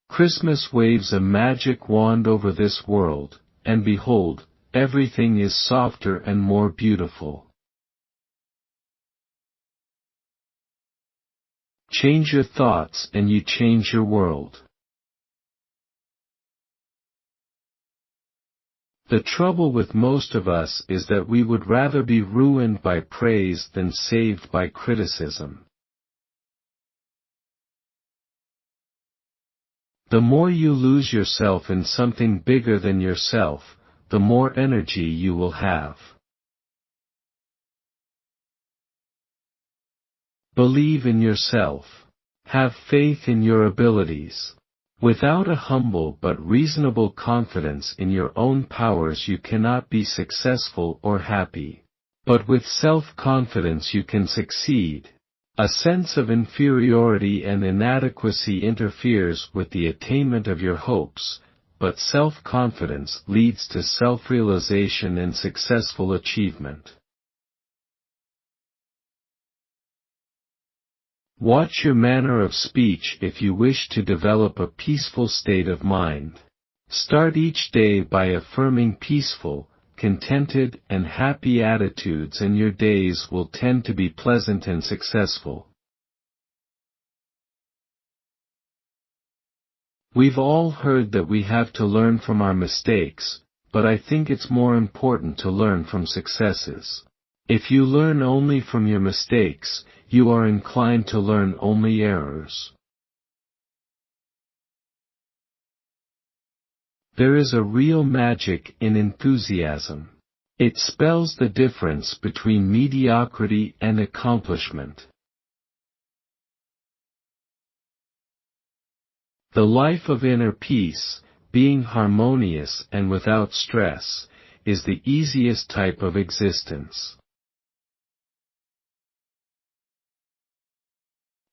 Christmas waves a magic wand over this world, and behold, everything is softer and more beautiful. Change your thoughts and you change your world. The trouble with most of us is that we would rather be ruined by praise than saved by criticism. The more you lose yourself in something bigger than yourself, the more energy you will have. Believe in yourself. Have faith in your abilities. Without a humble but reasonable confidence in your own powers you cannot be successful or happy. But with self-confidence you can succeed. A sense of inferiority and inadequacy interferes with the attainment of your hopes, but self-confidence leads to self-realization and successful achievement. Watch your manner of speech if you wish to develop a peaceful state of mind. Start each day by affirming peaceful, contented and happy attitudes and your days will tend to be pleasant and successful. We've all heard that we have to learn from our mistakes, but I think it's more important to learn from successes. If you learn only from your mistakes, you are inclined to learn only errors. There is a real magic in enthusiasm. It spells the difference between mediocrity and accomplishment. The life of inner peace, being harmonious and without stress, is the easiest type of existence.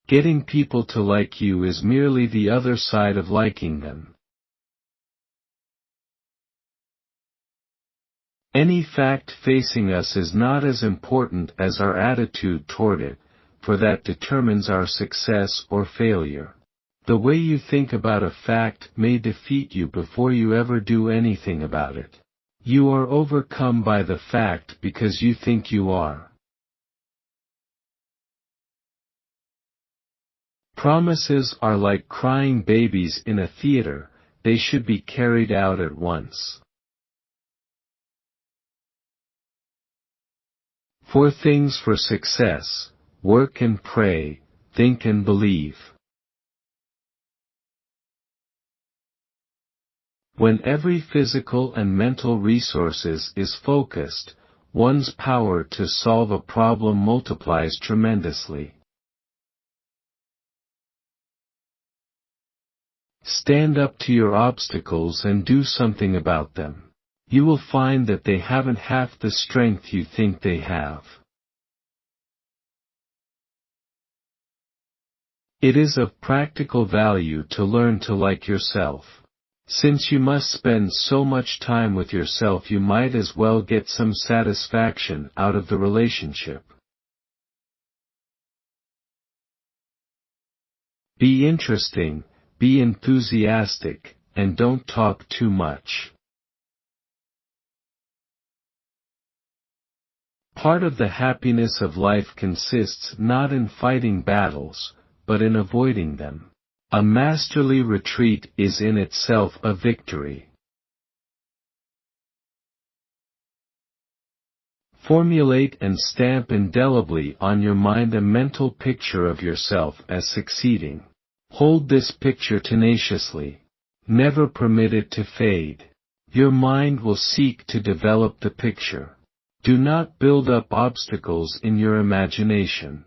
Getting people to like you is merely the other side of liking them. Any fact facing us is not as important as our attitude toward it, for that determines our success or failure. The way you think about a fact may defeat you before you ever do anything about it. You are overcome by the fact because you think you are. Promises are like crying babies in a theater, they should be carried out at once. For things for success, work and pray, think and believe. When every physical and mental resources is focused, one's power to solve a problem multiplies tremendously. Stand up to your obstacles and do something about them. You will find that they haven't half the strength you think they have. It is of practical value to learn to like yourself. Since you must spend so much time with yourself, you might as well get some satisfaction out of the relationship. Be interesting, be enthusiastic, and don't talk too much. Part of the happiness of life consists not in fighting battles, but in avoiding them. A masterly retreat is in itself a victory. Formulate and stamp indelibly on your mind a mental picture of yourself as succeeding. Hold this picture tenaciously. Never permit it to fade. Your mind will seek to develop the picture. Do not build up obstacles in your imagination.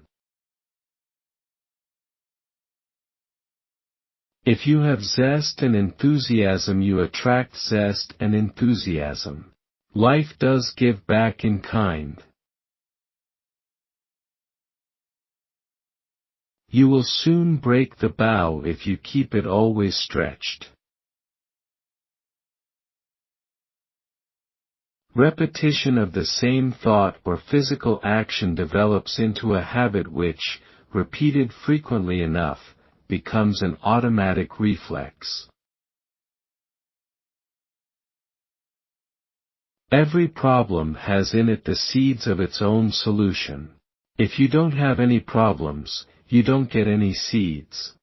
If you have zest and enthusiasm, you attract zest and enthusiasm. Life does give back in kind. You will soon break the bow if you keep it always stretched. Repetition of the same thought or physical action develops into a habit which, repeated frequently enough, becomes an automatic reflex. Every problem has in it the seeds of its own solution. If you don't have any problems, you don't get any seeds.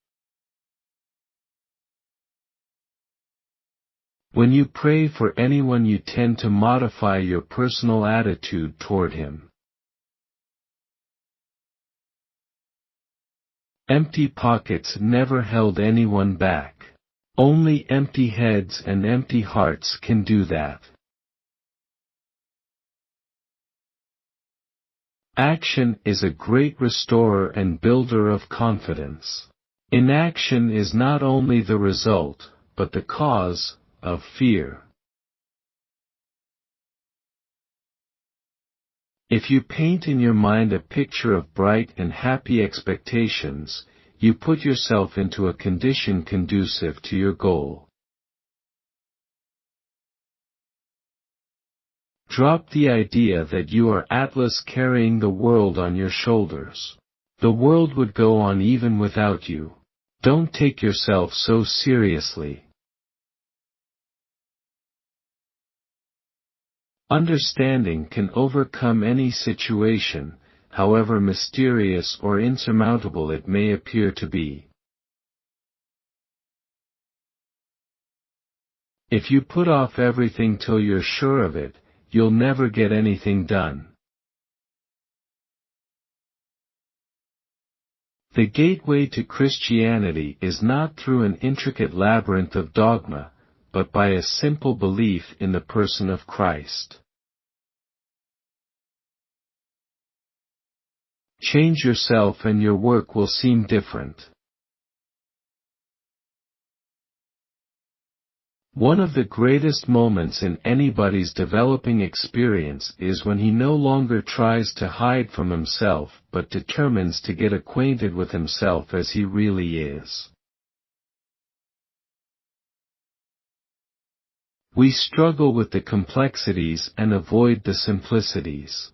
When you pray for anyone, you tend to modify your personal attitude toward him. Empty pockets never held anyone back. Only empty heads and empty hearts can do that. Action is a great restorer and builder of confidence. Inaction is not only the result, but the cause, of fear. If you paint in your mind a picture of bright and happy expectations, you put yourself into a condition conducive to your goal. Drop the idea that you are Atlas carrying the world on your shoulders. The world would go on even without you. Don't take yourself so seriously. Understanding can overcome any situation, however mysterious or insurmountable it may appear to be. If you put off everything till you're sure of it, you'll never get anything done. The gateway to Christianity is not through an intricate labyrinth of dogma, but by a simple belief in the person of Christ. Change yourself and your work will seem different. One of the greatest moments in anybody's developing experience is when he no longer tries to hide from himself but determines to get acquainted with himself as he really is. We struggle with the complexities and avoid the simplicities.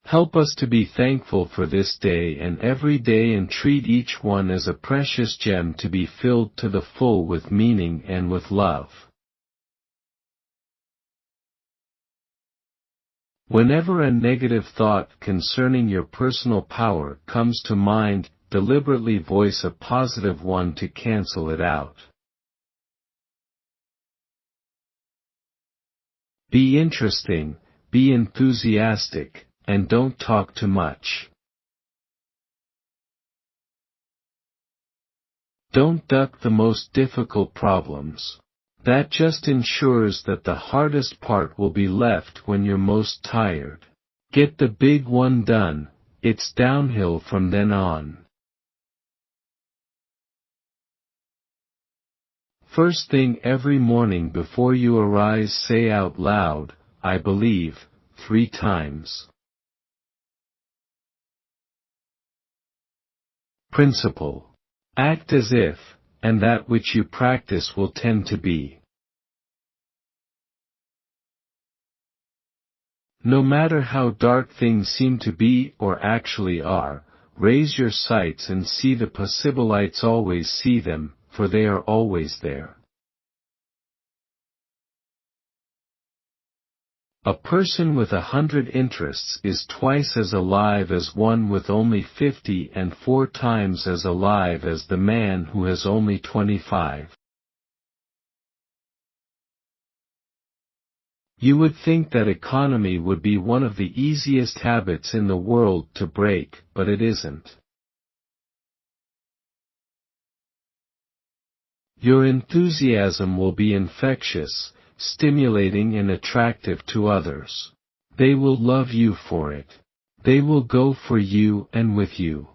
Help us to be thankful for this day and every day, and treat each one as a precious gem to be filled to the full with meaning and with love. Whenever a negative thought concerning your personal power comes to mind, deliberately voice a positive one to cancel it out. Be interesting, be enthusiastic, and don't talk too much. Don't duck the most difficult problems. That just ensures that the hardest part will be left when you're most tired. Get the big one done, it's downhill from then on. First thing every morning before you arise, say out loud, "I believe," 3 times. Principle. Act as if, and that which you practice will tend to be. No matter how dark things seem to be or actually are, raise your sights and see the possibilities. Always see them, for they are always there. A person with 100 interests is twice as alive as one with only 50, and 4 times as alive as the man who has only 25. You would think that economy would be one of the easiest habits in the world to break, but it isn't. Your enthusiasm will be infectious, stimulating and attractive to others. They will love you for it. They will go for you and with you.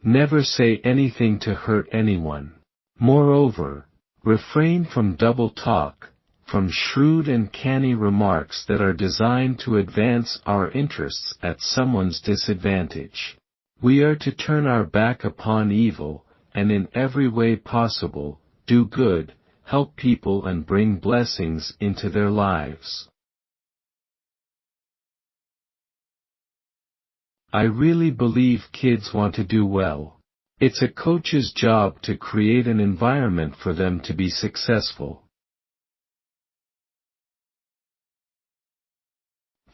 Never say anything to hurt anyone. Moreover, refrain from double talk, from shrewd and canny remarks that are designed to advance our interests at someone's disadvantage. We are to turn our back upon evil, and in every way possible, do good, help people and bring blessings into their lives. I really believe kids want to do well. It's a coach's job to create an environment for them to be successful.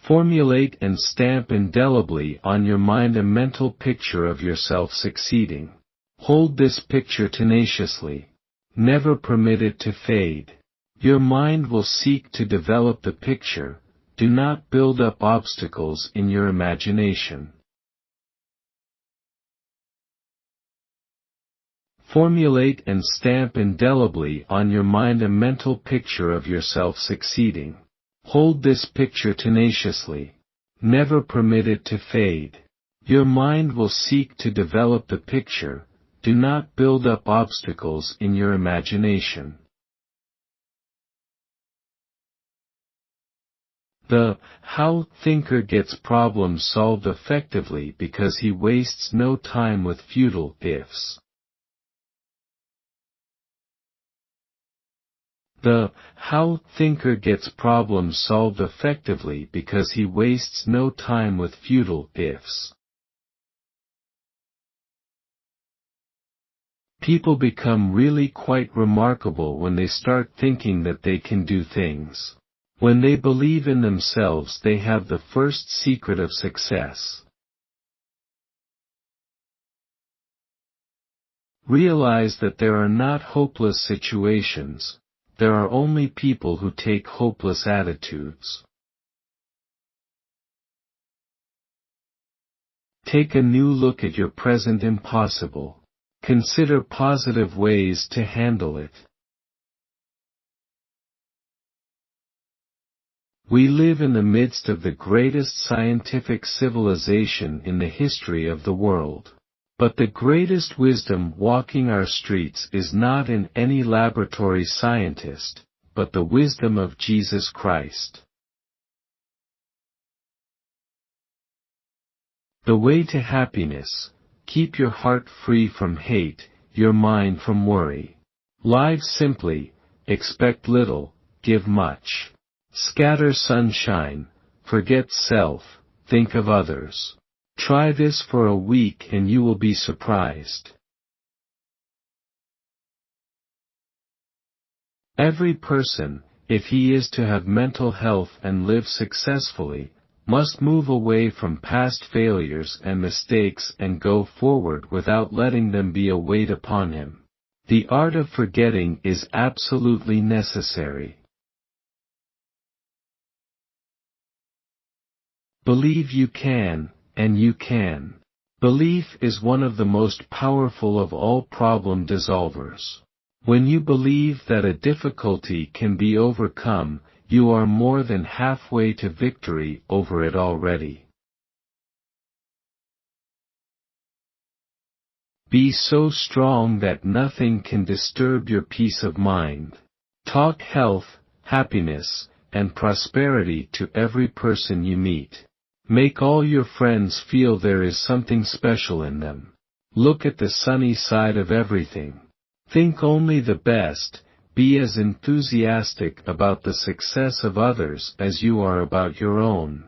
Formulate and stamp indelibly on your mind a mental picture of yourself succeeding. Hold this picture tenaciously. Never permit it to fade. Your mind will seek to develop the picture. Do not build up obstacles in your imagination. Formulate and stamp indelibly on your mind a mental picture of yourself succeeding. Hold this picture tenaciously. Never permit it to fade. Your mind will seek to develop the picture. Do not build up obstacles in your imagination. The how thinker gets problems solved effectively because he wastes no time with futile ifs. The how thinker gets problems solved effectively because he wastes no time with futile ifs. People become really quite remarkable when they start thinking that they can do things. When they believe in themselves, they have the first secret of success. Realize that there are not hopeless situations. There are only people who take hopeless attitudes. Take a new look at your present impossible. Consider positive ways to handle it. We live in the midst of the greatest scientific civilization in the history of the world. But the greatest wisdom walking our streets is not in any laboratory scientist, but the wisdom of Jesus Christ. The way to happiness: keep your heart free from hate, your mind from worry. Live simply, expect little, give much. Scatter sunshine, forget self, think of others. Try this for a week and you will be surprised. Every person, if he is to have mental health and live successfully, must move away from past failures and mistakes and go forward without letting them be a weight upon him. The art of forgetting is absolutely necessary. Believe you can, and you can. Belief is one of the most powerful of all problem dissolvers. When you believe that a difficulty can be overcome, you are more than halfway to victory over it already. Be so strong that nothing can disturb your peace of mind. Talk health, happiness, and prosperity to every person you meet. Make all your friends feel there is something special in them. Look at the sunny side of everything. Think only the best. Be as enthusiastic about the success of others as you are about your own.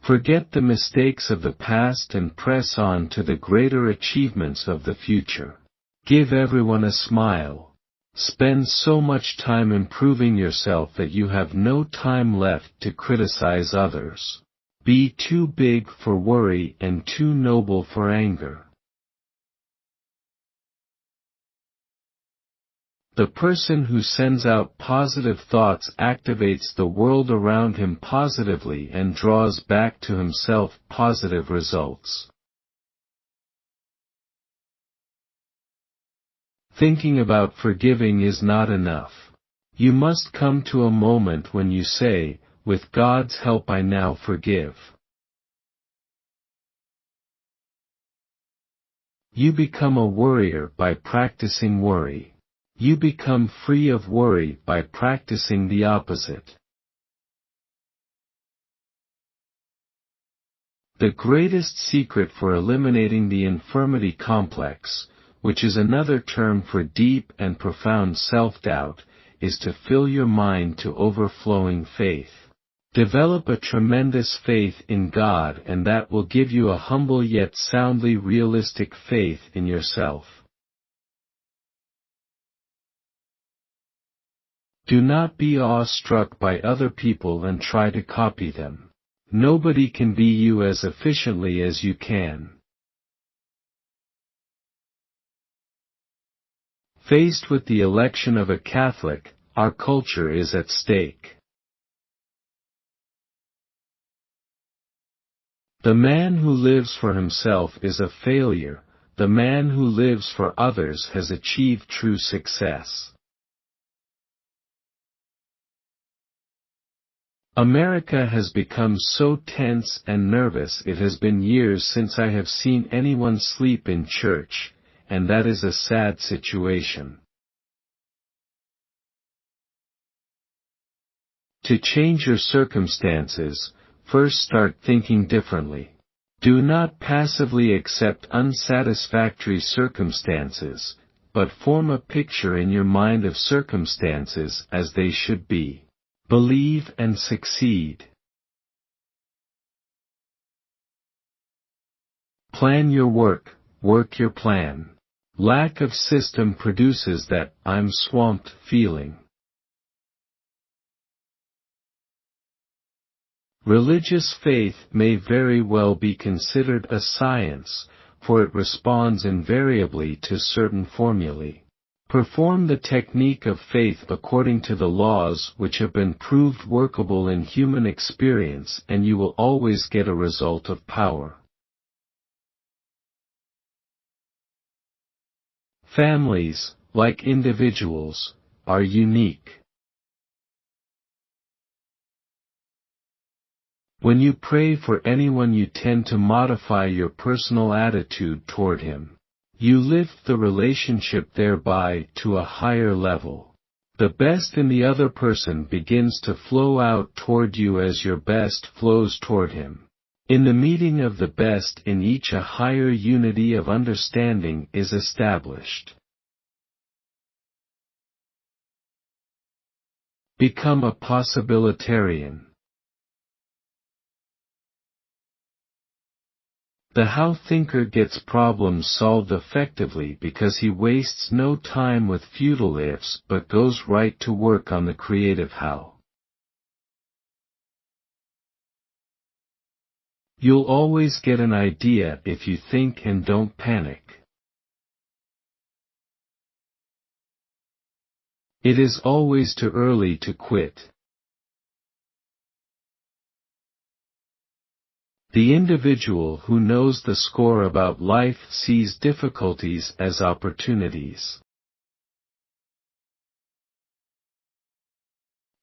Forget the mistakes of the past and press on to the greater achievements of the future. Give everyone a smile. Spend so much time improving yourself that you have no time left to criticize others. Be too big for worry and too noble for anger. The person who sends out positive thoughts activates the world around him positively and draws back to himself positive results. Thinking about forgiving is not enough. You must come to a moment when you say, "With God's help I now forgive." You become a warrior by practicing worry. You become free of worry by practicing the opposite. The greatest secret for eliminating the infirmity complex, which is another term for deep and profound self-doubt, is to fill your mind to overflowing faith. Develop a tremendous faith in God, and that will give you a humble yet soundly realistic faith in yourself. Do not be awestruck by other people and try to copy them. Nobody can be you as efficiently as you can. Faced with the election of a Catholic, our culture is at stake. The man who lives for himself is a failure. The man who lives for others has achieved true success. America has become so tense and nervous. It has been years since I have seen anyone sleep in church, and that is a sad situation. To change your circumstances, first start thinking differently. Do not passively accept unsatisfactory circumstances, but form a picture in your mind of circumstances as they should be. Believe and succeed. Plan your work, work your plan. Lack of system produces that "I'm swamped" feeling. Religious faith may very well be considered a science, for it responds invariably to certain formulae. Perform the technique of faith according to the laws which have been proved workable in human experience, and you will always get a result of power. Families, like individuals, are unique. When you pray for anyone, you tend to modify your personal attitude toward him. You lift the relationship thereby to a higher level. The best in the other person begins to flow out toward you as your best flows toward him. In the meeting of the best in each, a higher unity of understanding is established. Become a possibilitarian. The how thinker gets problems solved effectively because he wastes no time with futile ifs but goes right to work on the creative how. You'll always get an idea if you think and don't panic. It is always too early to quit. The individual who knows the score about life sees difficulties as opportunities.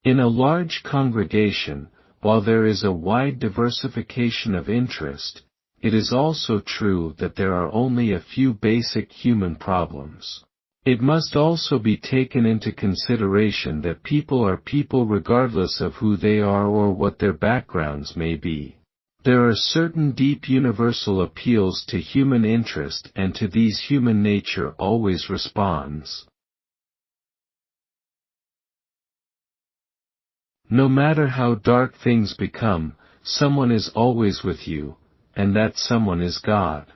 In a large congregation, while there is a wide diversification of interest, it is also true that there are only a few basic human problems. It must also be taken into consideration that people are people regardless of who they are or what their backgrounds may be. There are certain deep universal appeals to human interest, and to these human nature always responds. No matter how dark things become, someone is always with you, and that someone is God.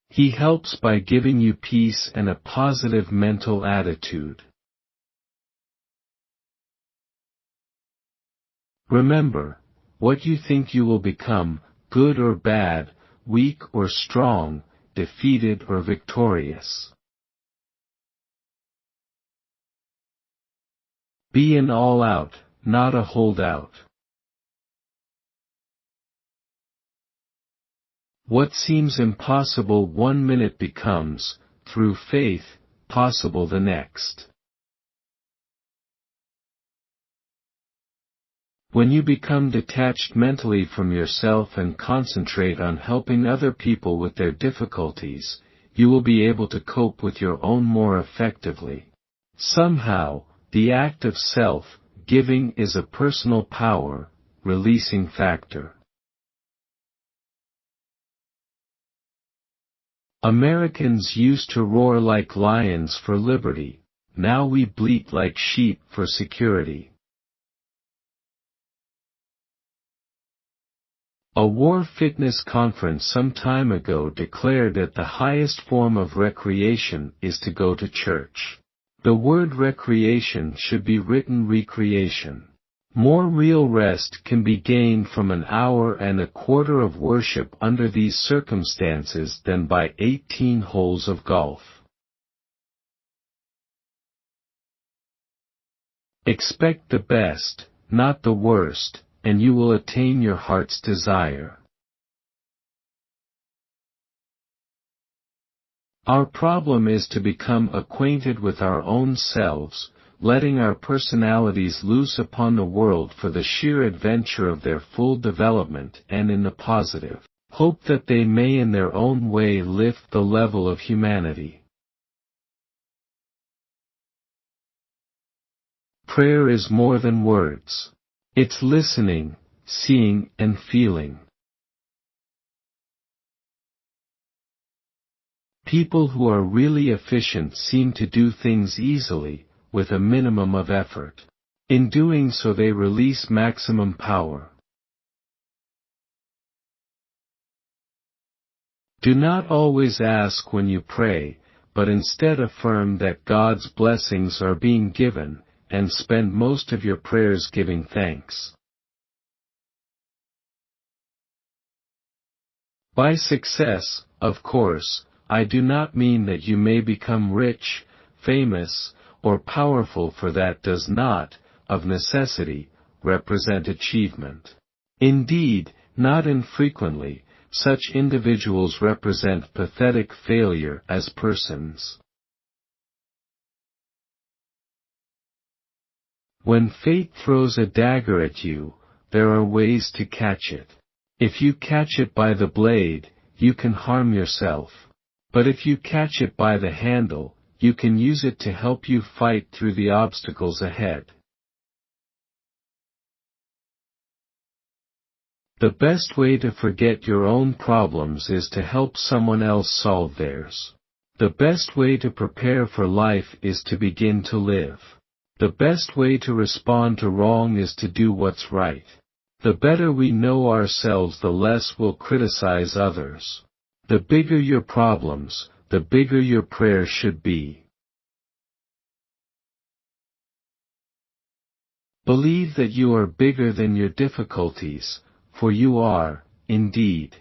He helps by giving you peace and a positive mental attitude. Remember, what you think you will become, good or bad, weak or strong, defeated or victorious. Be an all-out, not a holdout. What seems impossible one minute becomes, through faith, possible the next. When you become detached mentally from yourself and concentrate on helping other people with their difficulties, you will be able to cope with your own more effectively. Somehow, the act of self-giving is a personal power, releasing factor. Americans used to roar like lions for liberty, now we bleat like sheep for security. A war fitness conference some time ago declared that the highest form of recreation is to go to church. The word recreation should be written recreation. More real rest can be gained from an hour and a quarter of worship under these circumstances than by 18 holes of golf. Expect the best, not the worst, and you will attain your heart's desire. Our problem is to become acquainted with our own selves, letting our personalities loose upon the world for the sheer adventure of their full development and in the positive hope that they may in their own way lift the level of humanity. Prayer is more than words. It's listening, seeing, and feeling. People who are really efficient seem to do things easily, with a minimum of effort. In doing so they release maximum power. Do not always ask when you pray, but instead affirm that God's blessings are being given, and spend most of your prayers giving thanks. By success, of course, I do not mean that you may become rich, famous, or powerful, for that does not, of necessity, represent achievement. Indeed, not infrequently, such individuals represent pathetic failure as persons. When fate throws a dagger at you, there are ways to catch it. If you catch it by the blade, you can harm yourself. But if you catch it by the handle, you can use it to help you fight through the obstacles ahead. The best way to forget your own problems is to help someone else solve theirs. The best way to prepare for life is to begin to live. The best way to respond to wrong is to do what's right. The better we know ourselves, the less we'll criticize others. The bigger your problems, the bigger your prayer should be. Believe that you are bigger than your difficulties, for you are, indeed.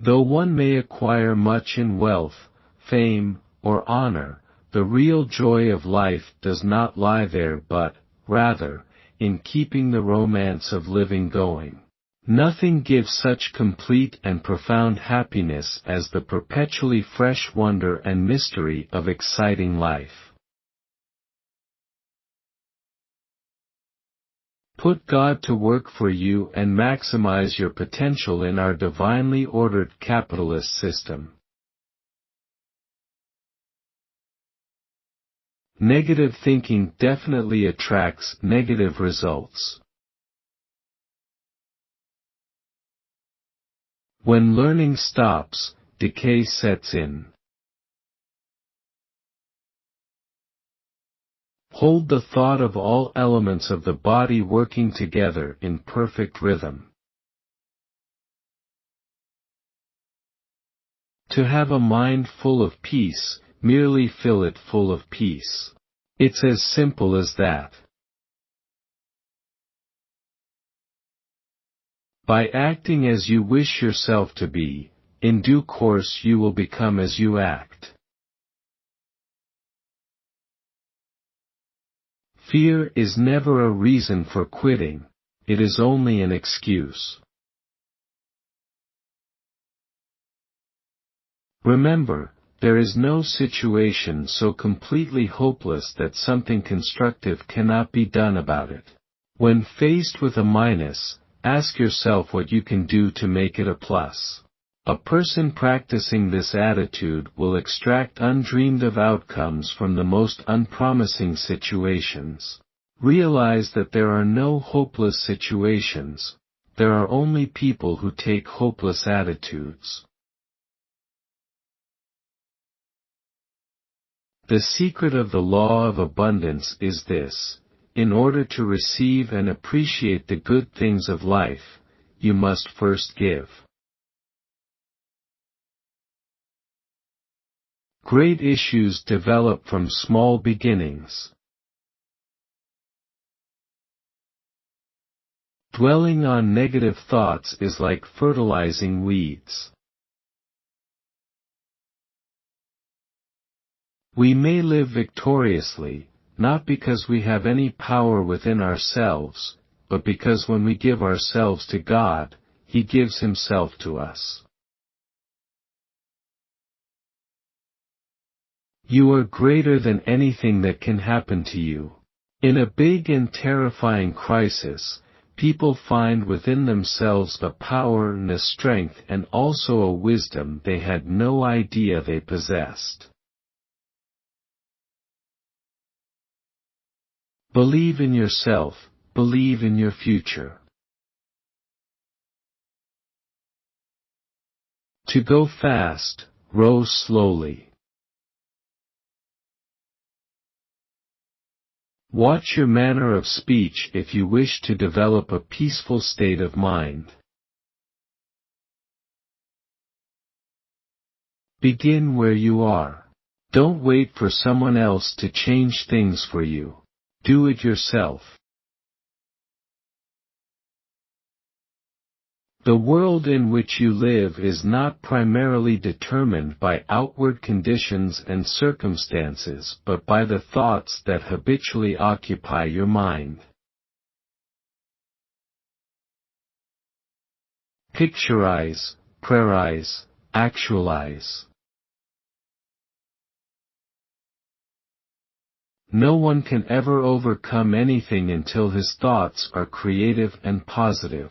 Though one may acquire much in wealth, fame, or honor, the real joy of life does not lie there but, rather, in keeping the romance of living going. Nothing gives such complete and profound happiness as the perpetually fresh wonder and mystery of exciting life. Put God to work for you and maximize your potential in our divinely ordered capitalist system. Negative thinking definitely attracts negative results. When learning stops, decay sets in. Hold the thought of all elements of the body working together in perfect rhythm. To have a mind full of peace, merely fill it full of peace. It's as simple as that. By acting as you wish yourself to be, in due course you will become as you act. Fear is never a reason for quitting, it is only an excuse. Remember, there is no situation so completely hopeless that something constructive cannot be done about it. When faced with a minus, ask yourself what you can do to make it a plus. A person practicing this attitude will extract undreamed of outcomes from the most unpromising situations. Realize that there are no hopeless situations, there are only people who take hopeless attitudes. The secret of the law of abundance is this: In order to receive and appreciate the good things of life, you must first give. Great issues develop from small beginnings. Dwelling on negative thoughts is like fertilizing weeds. We may live victoriously, not because we have any power within ourselves, but because when we give ourselves to God, He gives Himself to us. You are greater than anything that can happen to you. In a big and terrifying crisis, people find within themselves a power and a strength and also a wisdom they had no idea they possessed. Believe in yourself, believe in your future. To go fast, row slowly. Watch your manner of speech if you wish to develop a peaceful state of mind. Begin where you are. Don't wait for someone else to change things for you. Do it yourself. The world in which you live is not primarily determined by outward conditions and circumstances but by the thoughts that habitually occupy your mind. Picturize, prayerize, actualize. No one can ever overcome anything until his thoughts are creative and positive.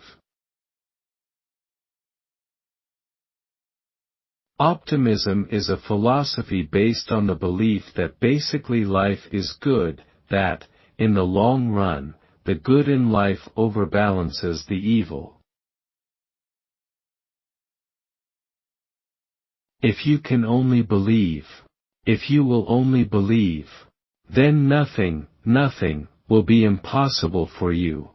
Optimism is a philosophy based on the belief that basically life is good, that, in the long run, the good in life overbalances the evil. If you can only believe, if you will only believe, then nothing will be impossible for you.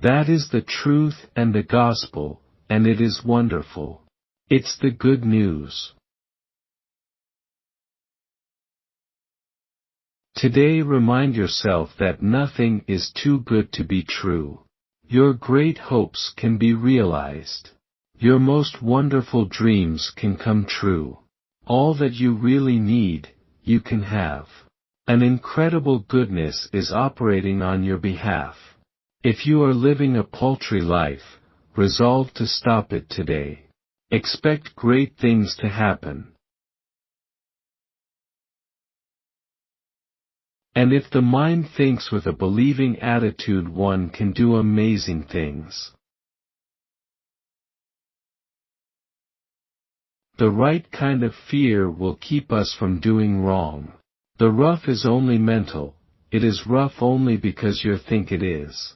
That is the truth and the gospel, and it is wonderful. It's the good news. Today remind yourself that nothing is too good to be true. Your great hopes can be realized. Your most wonderful dreams can come true. All that you really need, you can have. An incredible goodness is operating on your behalf. If you are living a paltry life, resolve to stop it today. Expect great things to happen. And if the mind thinks with a believing attitude, one can do amazing things. The right kind of fear will keep us from doing wrong. The rough is only mental, it is rough only because you think it is.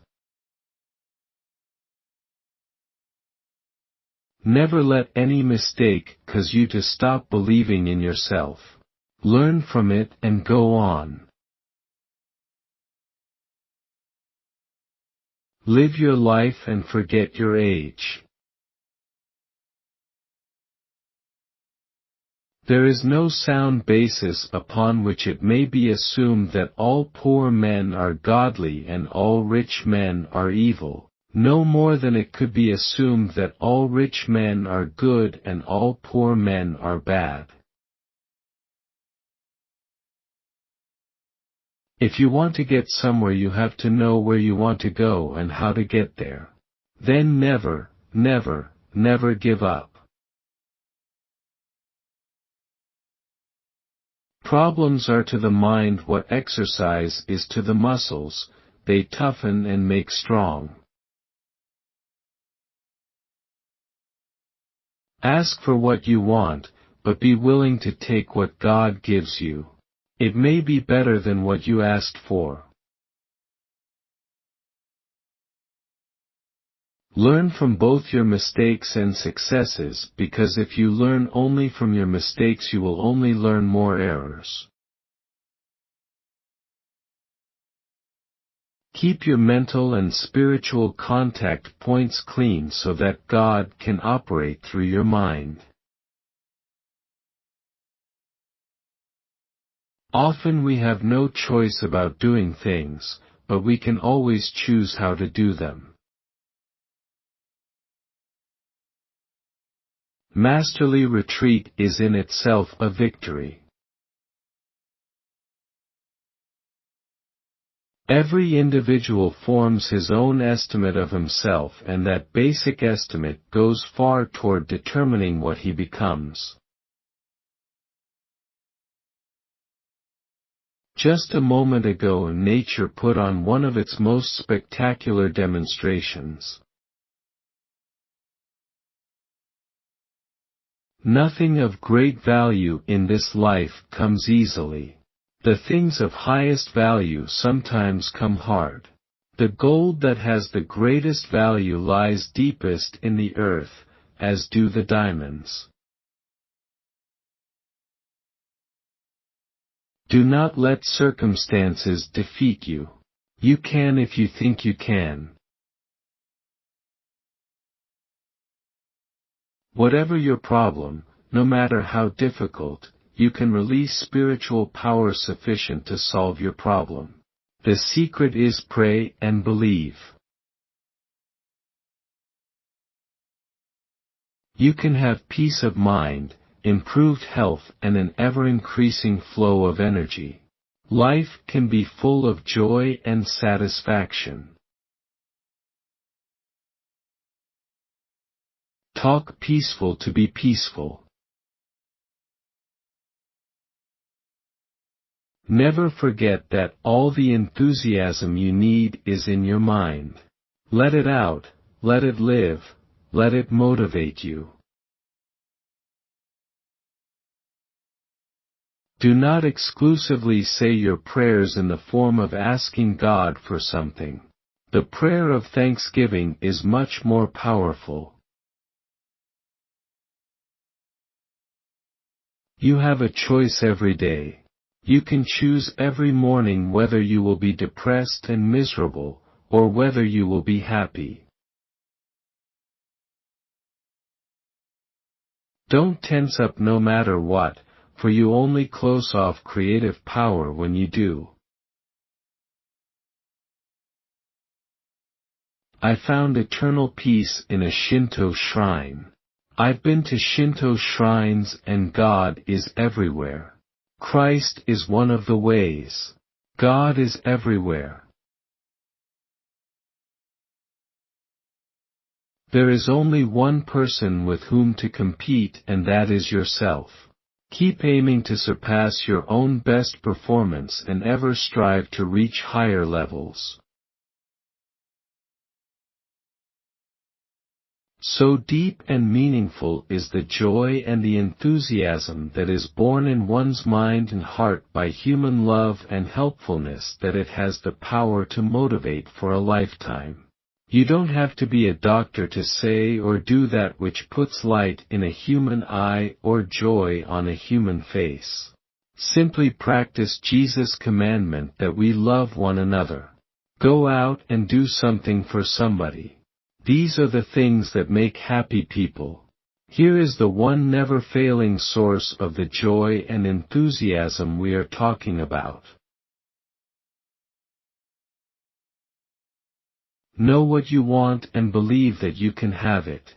Never let any mistake cause you to stop believing in yourself. Learn from it and go on. Live your life and forget your age. There is no sound basis upon which it may be assumed that all poor men are godly and all rich men are evil, no more than it could be assumed that all rich men are good and all poor men are bad. If you want to get somewhere, you have to know where you want to go and how to get there. Then never, never, never give up. Problems are to the mind what exercise is to the muscles, they toughen and make strong. Ask for what you want, but be willing to take what God gives you. It may be better than what you asked for. Learn from both your mistakes and successes, because if you learn only from your mistakes you will only learn more errors. Keep your mental and spiritual contact points clean so that God can operate through your mind. Often we have no choice about doing things, but we can always choose how to do them. Masterly retreat is in itself a victory. Every individual forms his own estimate of himself, and that basic estimate goes far toward determining what he becomes. Just a moment ago nature put on one of its most spectacular demonstrations. Nothing of great value in this life comes easily. The things of highest value sometimes come hard. The gold that has the greatest value lies deepest in the earth, as do the diamonds. Do not let circumstances defeat you. You can if you think you can. Whatever your problem, no matter how difficult, you can release spiritual power sufficient to solve your problem. The secret is pray and believe. You can have peace of mind, improved health, and an ever-increasing flow of energy. Life can be full of joy and satisfaction. Talk peaceful to be peaceful. Never forget that all the enthusiasm you need is in your mind. Let it out, let it live, let it motivate you. Do not exclusively say your prayers in the form of asking God for something. The prayer of thanksgiving is much more powerful. You have a choice every day. You can choose every morning whether you will be depressed and miserable, or whether you will be happy. Don't tense up no matter what, for you only close off creative power when you do. I found eternal peace in a Shinto shrine. I've been to Shinto shrines and God is everywhere. Christ is one of the ways. God is everywhere. There is only one person with whom to compete, and that is yourself. Keep aiming to surpass your own best performance and ever strive to reach higher levels. So deep and meaningful is the joy and the enthusiasm that is born in one's mind and heart by human love and helpfulness that it has the power to motivate for a lifetime. You don't have to be a doctor to say or do that which puts light in a human eye or joy on a human face. Simply practice Jesus' commandment that we love one another. Go out and do something for somebody. These are the things that make happy people. Here is the one never-failing source of the joy and enthusiasm we are talking about. Know what you want and believe that you can have it.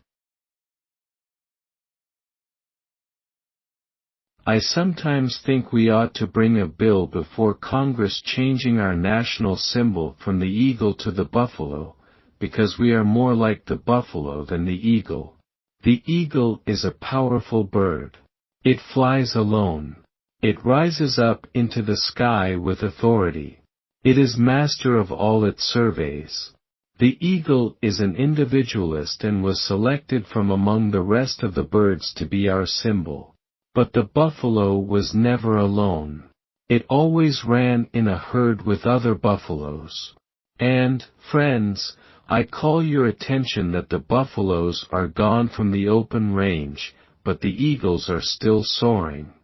I sometimes think we ought to bring a bill before Congress changing our national symbol from the eagle to the buffalo, because we are more like the buffalo than the eagle. The eagle is a powerful bird. It flies alone. It rises up into the sky with authority. It is master of all it surveys. The eagle is an individualist and was selected from among the rest of the birds to be our symbol. But the buffalo was never alone. It always ran in a herd with other buffaloes. And, friends, I call your attention that the buffaloes are gone from the open range, but the eagles are still soaring.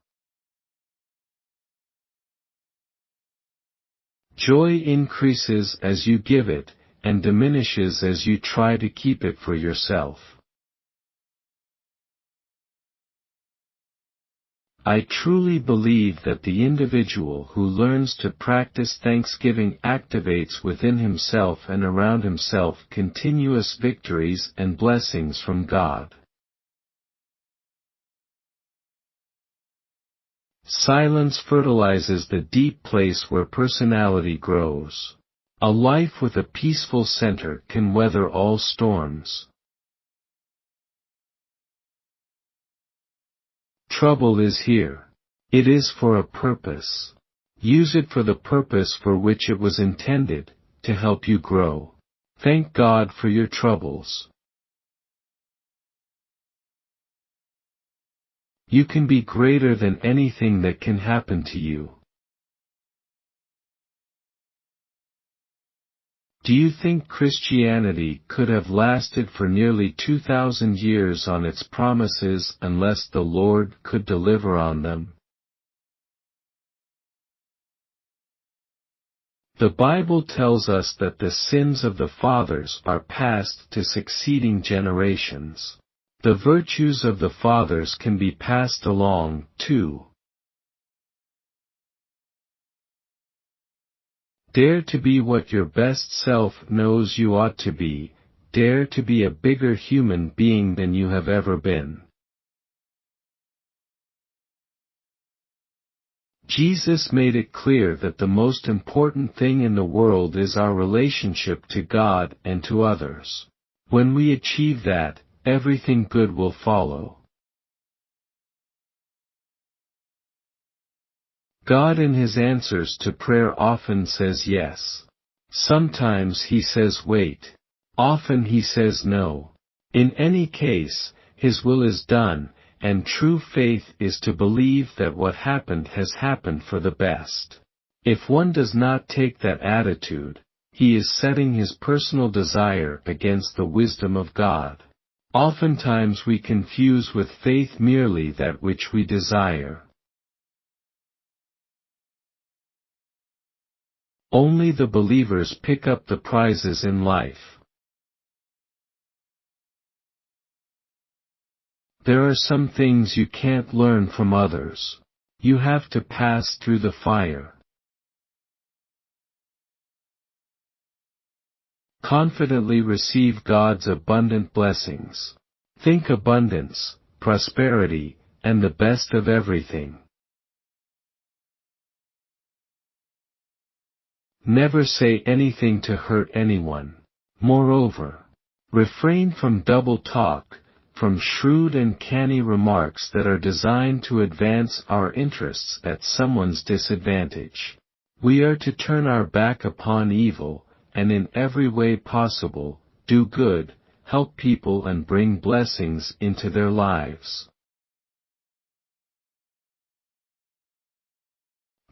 Joy increases as you give it, and diminishes as you try to keep it for yourself. I truly believe that the individual who learns to practice thanksgiving activates within himself and around himself continuous victories and blessings from God. Silence fertilizes the deep place where personality grows. A life with a peaceful center can weather all storms. Trouble is here. It is for a purpose. Use it for the purpose for which it was intended, to help you grow. Thank God for your troubles. You can be greater than anything that can happen to you. Do you think Christianity could have lasted for nearly 2,000 years on its promises unless the Lord could deliver on them? The Bible tells us that the sins of the fathers are passed to succeeding generations. The virtues of the fathers can be passed along, too. Dare to be what your best self knows you ought to be. Dare to be a bigger human being than you have ever been. Jesus made it clear that the most important thing in the world is our relationship to God and to others. When we achieve that, everything good will follow. God in His answers to prayer often says yes. Sometimes He says wait. Often He says no. In any case, His will is done, and true faith is to believe that what happened has happened for the best. If one does not take that attitude, he is setting his personal desire against the wisdom of God. Oftentimes we confuse with faith merely that which we desire. Only the believers pick up the prizes in life. There are some things you can't learn from others. You have to pass through the fire. Confidently receive God's abundant blessings. Think abundance, prosperity, and the best of everything. Never say anything to hurt anyone. Moreover, refrain from double talk, from shrewd and canny remarks that are designed to advance our interests at someone's disadvantage. We are to turn our back upon evil, and in every way possible, do good, help people and bring blessings into their lives.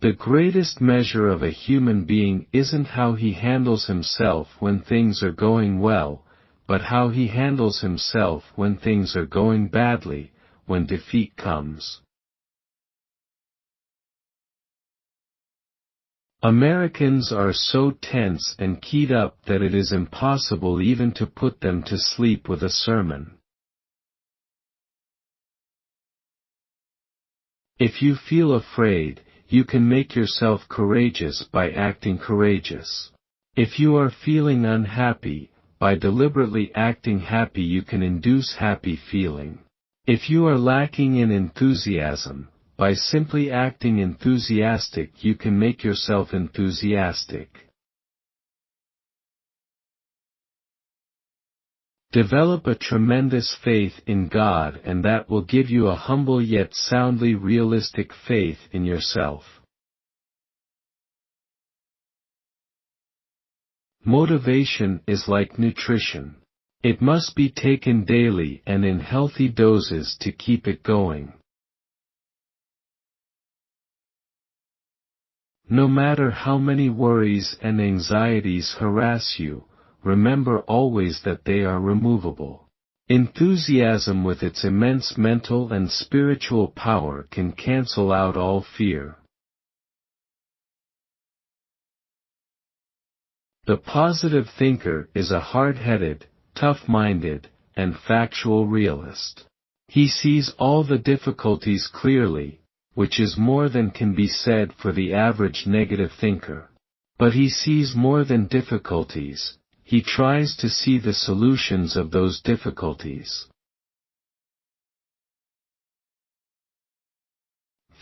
The greatest measure of a human being isn't how he handles himself when things are going well, but how he handles himself when things are going badly, when defeat comes. Americans are so tense and keyed up that it is impossible even to put them to sleep with a sermon. If you feel afraid, you can make yourself courageous by acting courageous. If you are feeling unhappy, by deliberately acting happy you can induce happy feeling. If you are lacking in enthusiasm, by simply acting enthusiastic you can make yourself enthusiastic. Develop a tremendous faith in God, and that will give you a humble yet soundly realistic faith in yourself. Motivation is like nutrition. It must be taken daily and in healthy doses to keep it going. No matter how many worries and anxieties harass you, remember always that they are removable. Enthusiasm with its immense mental and spiritual power can cancel out all fear. The positive thinker is a hard-headed, tough-minded, and factual realist. He sees all the difficulties clearly, which is more than can be said for the average negative thinker. But he sees more than difficulties, he tries to see the solutions of those difficulties.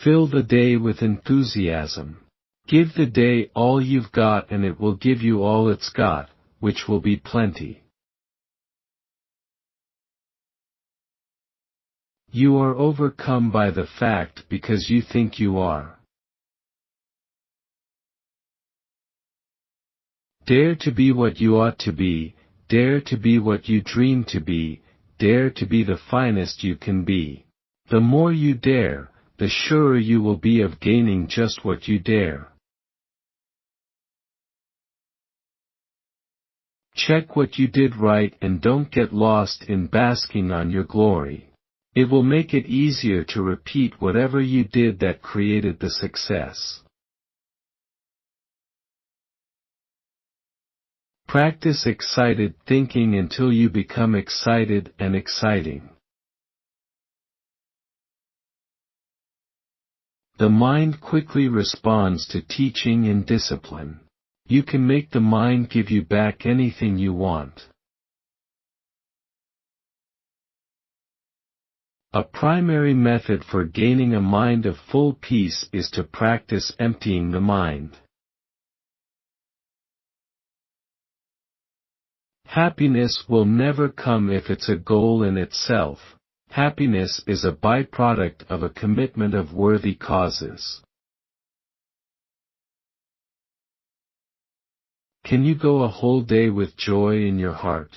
Fill the day with enthusiasm. Give the day all you've got and it will give you all it's got, which will be plenty. You are overcome by the fact because you think you are. Dare to be what you ought to be, dare to be what you dream to be, dare to be the finest you can be. The more you dare, the surer you will be of gaining just what you dare. Check what you did right and don't get lost in basking on your glory. It will make it easier to repeat whatever you did that created the success. Practice excited thinking until you become excited and exciting. The mind quickly responds to teaching and discipline. You can make the mind give you back anything you want. A primary method for gaining a mind of full peace is to practice emptying the mind. Happiness will never come if it's a goal in itself. Happiness is a byproduct of a commitment of worthy causes. Can you go a whole day with joy in your heart?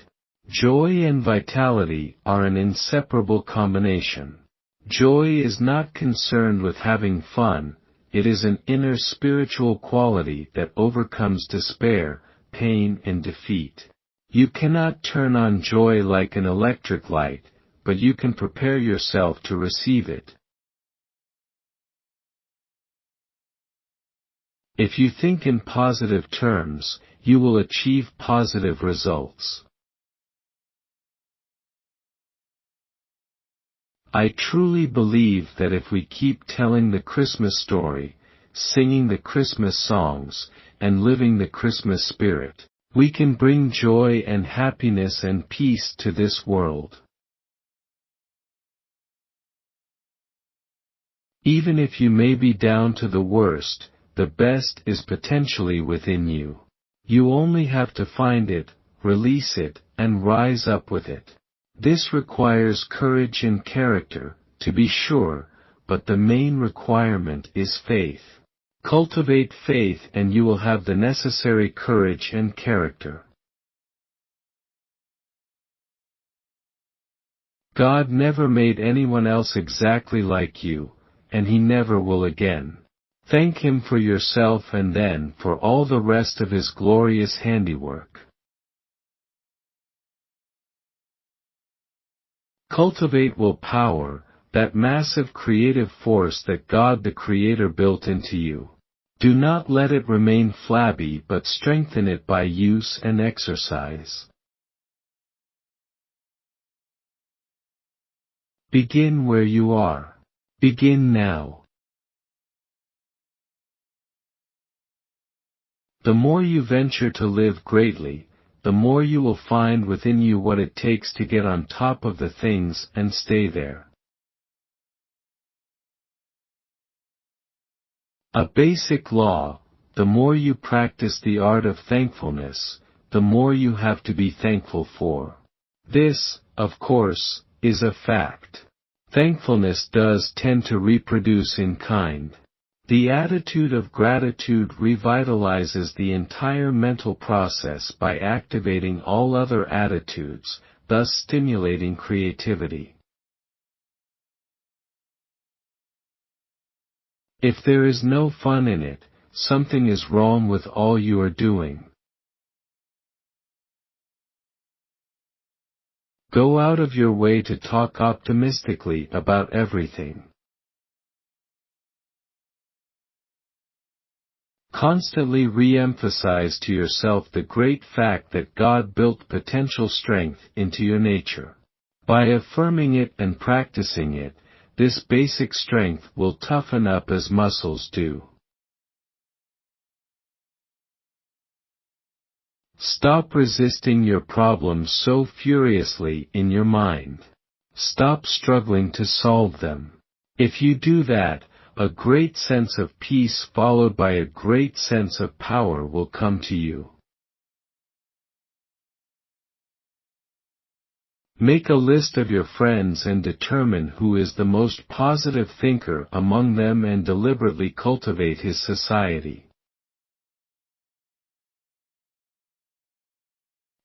Joy and vitality are an inseparable combination. Joy is not concerned with having fun, it is an inner spiritual quality that overcomes despair, pain and defeat. You cannot turn on joy like an electric light, but you can prepare yourself to receive it. If you think in positive terms, you will achieve positive results. I truly believe that if we keep telling the Christmas story, singing the Christmas songs, and living the Christmas spirit, we can bring joy and happiness and peace to this world. Even if you may be down to the worst, the best is potentially within you. You only have to find it, release it, and rise up with it. This requires courage and character, to be sure, but the main requirement is faith. Cultivate faith and you will have the necessary courage and character. God never made anyone else exactly like you, and He never will again. Thank Him for yourself and then for all the rest of His glorious handiwork. Cultivate willpower, that massive creative force that God the Creator built into you. Do not let it remain flabby but strengthen it by use and exercise. Begin where you are. Begin now. The more you venture to live greatly, the more you will find within you what it takes to get on top of the things and stay there. A basic law: the more you practice the art of thankfulness, the more you have to be thankful for. This, of course, is a fact. Thankfulness does tend to reproduce in kind. The attitude of gratitude revitalizes the entire mental process by activating all other attitudes, thus stimulating creativity. If there is no fun in it, something is wrong with all you are doing. Go out of your way to talk optimistically about everything. Constantly re-emphasize to yourself the great fact that God built potential strength into your nature. By affirming it and practicing it, this basic strength will toughen up as muscles do. Stop resisting your problems so furiously in your mind. Stop struggling to solve them. If you do that, a great sense of peace followed by a great sense of power will come to you. Make a list of your friends and determine who is the most positive thinker among them and deliberately cultivate his society.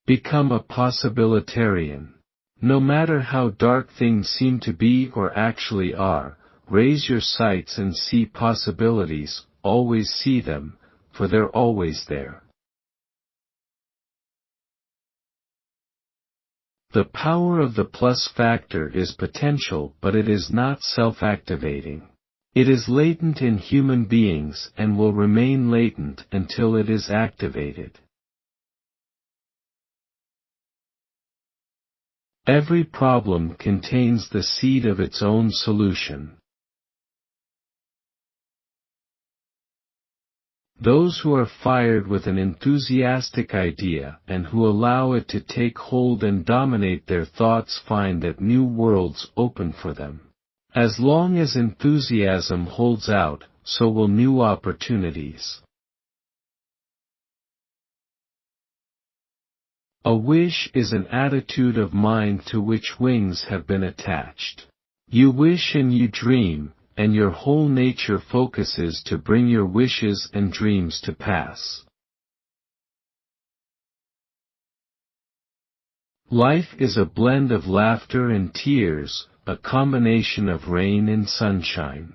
Become a possibilitarian. No matter how dark things seem to be or actually are, raise your sights and see possibilities, always see them, for they're always there. The power of the plus factor is potential, but it is not self-activating. It is latent in human beings and will remain latent until it is activated. Every problem contains the seed of its own solution. Those who are fired with an enthusiastic idea and who allow it to take hold and dominate their thoughts find that new worlds open for them. As long as enthusiasm holds out, so will new opportunities. A wish is an attitude of mind to which wings have been attached. You wish and you dream, and your whole nature focuses to bring your wishes and dreams to pass. Life is a blend of laughter and tears, a combination of rain and sunshine.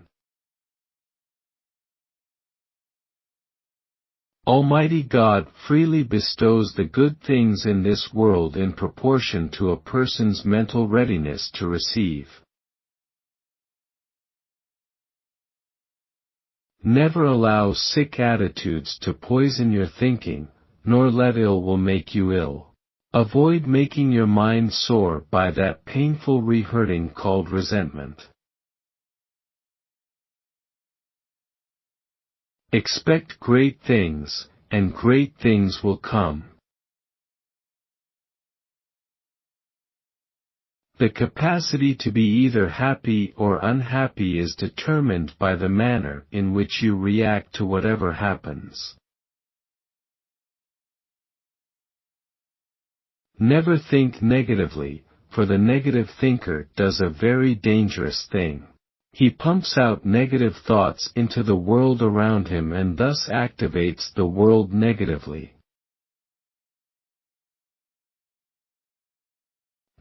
Almighty God freely bestows the good things in this world in proportion to a person's mental readiness to receive. Never allow sick attitudes to poison your thinking, nor let ill will make you ill. Avoid making your mind sore by that painful rehurting called resentment. Expect great things, and great things will come. The capacity to be either happy or unhappy is determined by the manner in which you react to whatever happens. Never think negatively, for the negative thinker does a very dangerous thing. He pumps out negative thoughts into the world around him and thus activates the world negatively.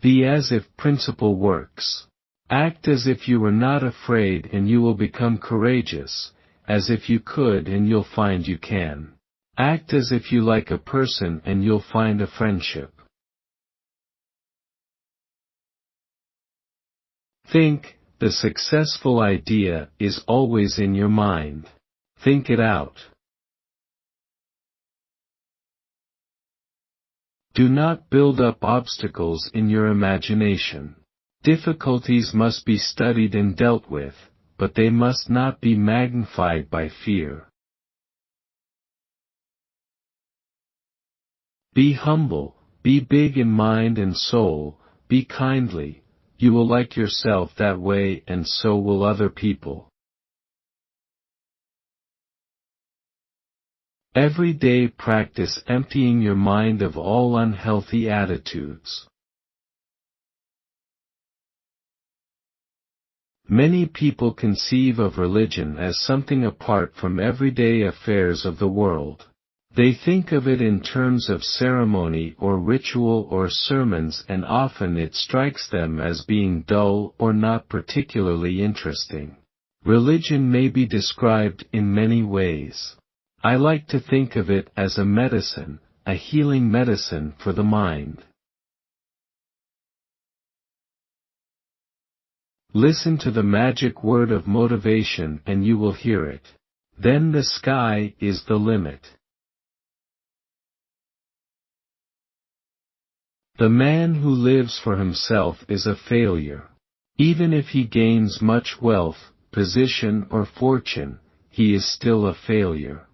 The as-if principle works. Act as if you were not afraid and you will become courageous, as if you could and you'll find you can. Act as if you like a person and you'll find a friendship. Think. The successful idea is always in your mind. Think it out. Do not build up obstacles in your imagination. Difficulties must be studied and dealt with, but they must not be magnified by fear. Be humble, be big in mind and soul, be kindly. You will like yourself that way and so will other people. Every day practice emptying your mind of all unhealthy attitudes. Many people conceive of religion as something apart from everyday affairs of the world. They think of it in terms of ceremony or ritual or sermons, and often it strikes them as being dull or not particularly interesting. Religion may be described in many ways. I like to think of it as a medicine, a healing medicine for the mind. Listen to the magic word of motivation and you will hear it. Then the sky is the limit. The man who lives for himself is a failure. Even if he gains much wealth, position or fortune, he is still a failure.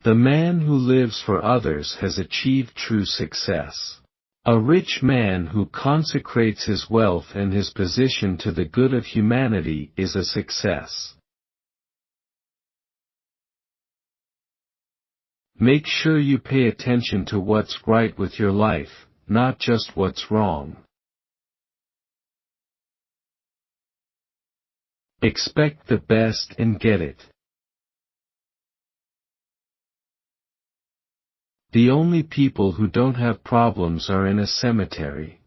The man who lives for others has achieved true success. A rich man who consecrates his wealth and his position to the good of humanity is a success. Make sure you pay attention to what's right with your life, not just what's wrong. Expect the best and get it. The only people who don't have problems are in a cemetery.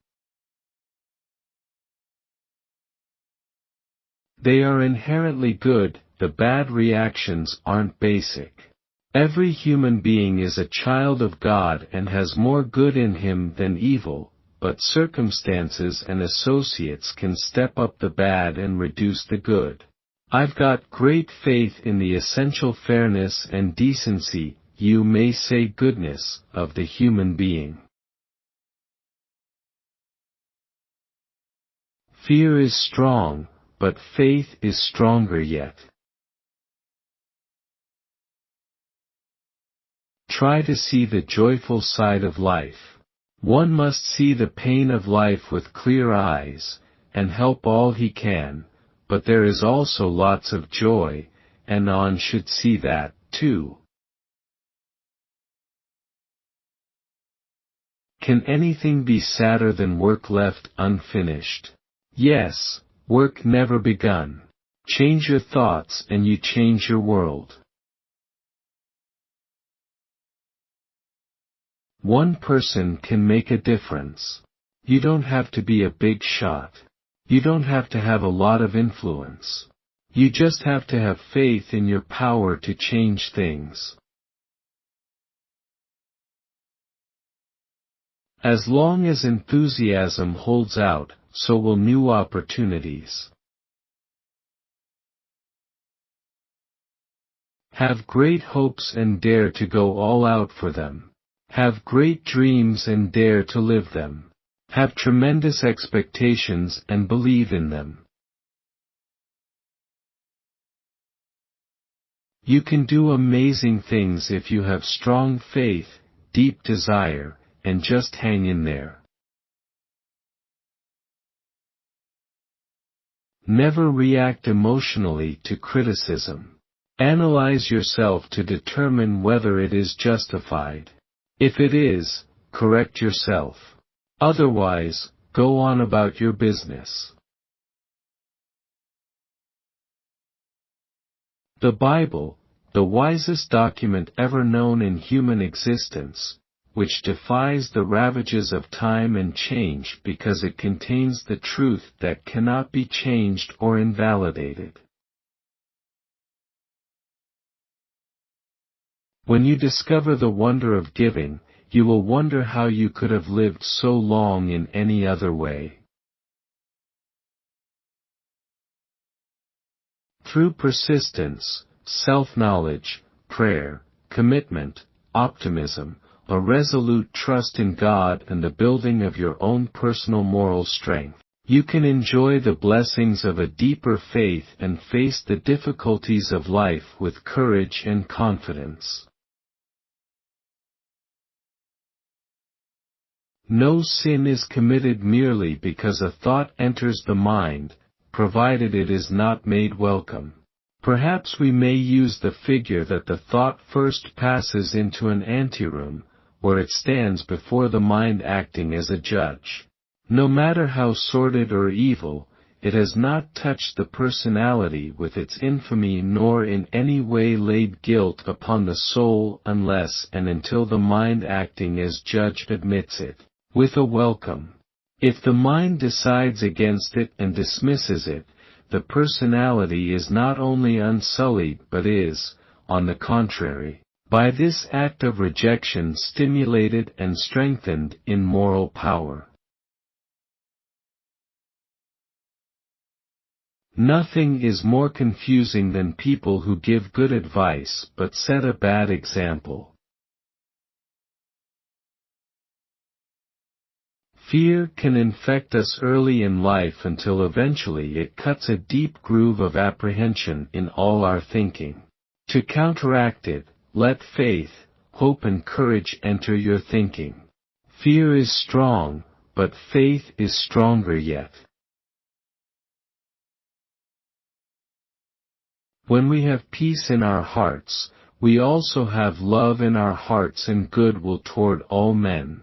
They are inherently good, the bad reactions aren't basic. Every human being is a child of God and has more good in him than evil, but circumstances and associates can step up the bad and reduce the good. I've got great faith in the essential fairness and decency, you may say goodness, of the human being. Fear is strong, but faith is stronger yet. Try to see the joyful side of life. One must see the pain of life with clear eyes, and help all he can, but there is also lots of joy, and one should see that, too. Can anything be sadder than work left unfinished? Yes, work never begun. Change your thoughts and you change your world. One person can make a difference. You don't have to be a big shot. You don't have to have a lot of influence. You just have to have faith in your power to change things. As long as enthusiasm holds out, so will new opportunities. Have great hopes and dare to go all out for them. Have great dreams and dare to live them. Have tremendous expectations and believe in them. You can do amazing things if you have strong faith, deep desire, and just hang in there. Never react emotionally to criticism. Analyze yourself to determine whether it is justified. If it is, correct yourself. Otherwise, go on about your business. The Bible, the wisest document ever known in human existence, which defies the ravages of time and change because it contains the truth that cannot be changed or invalidated. When you discover the wonder of giving, you will wonder how you could have lived so long in any other way. Through persistence, self-knowledge, prayer, commitment, optimism, a resolute trust in God and the building of your own personal moral strength, you can enjoy the blessings of a deeper faith and face the difficulties of life with courage and confidence. No sin is committed merely because a thought enters the mind, provided it is not made welcome. Perhaps we may use the figure that the thought first passes into an anteroom, where it stands before the mind acting as a judge. No matter how sordid or evil, it has not touched the personality with its infamy nor in any way laid guilt upon the soul unless and until the mind acting as judge admits it, with a welcome. If the mind decides against it and dismisses it, the personality is not only unsullied but is, on the contrary, by this act of rejection stimulated and strengthened in moral power. Nothing is more confusing than people who give good advice but set a bad example. Fear can infect us early in life until eventually it cuts a deep groove of apprehension in all our thinking. To counteract it, let faith, hope and courage enter your thinking. Fear is strong, but faith is stronger yet. When we have peace in our hearts, we also have love in our hearts and goodwill toward all men.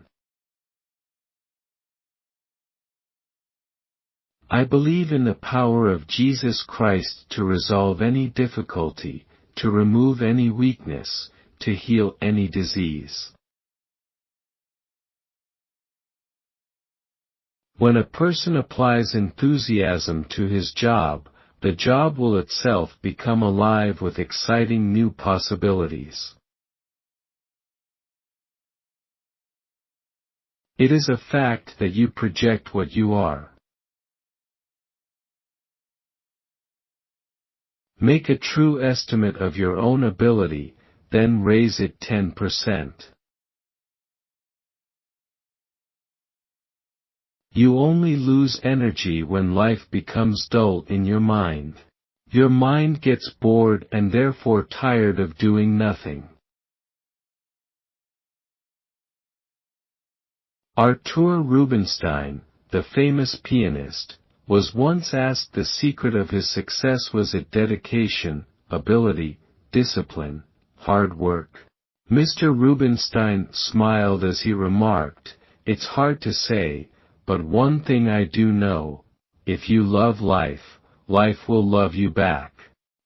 I believe in the power of Jesus Christ to resolve any difficulty, to remove any weakness, to heal any disease. When a person applies enthusiasm to his job, the job will itself become alive with exciting new possibilities. It is a fact that you project what you are. Make a true estimate of your own ability, then raise it 10%. You only lose energy when life becomes dull in your mind. Your mind gets bored and therefore tired of doing nothing. Artur Rubinstein, the famous pianist, was once asked the secret of his success. Was it dedication, ability, discipline, hard work? Mr. Rubinstein smiled as he remarked, "It's hard to say, but one thing I do know, if you love life, life will love you back."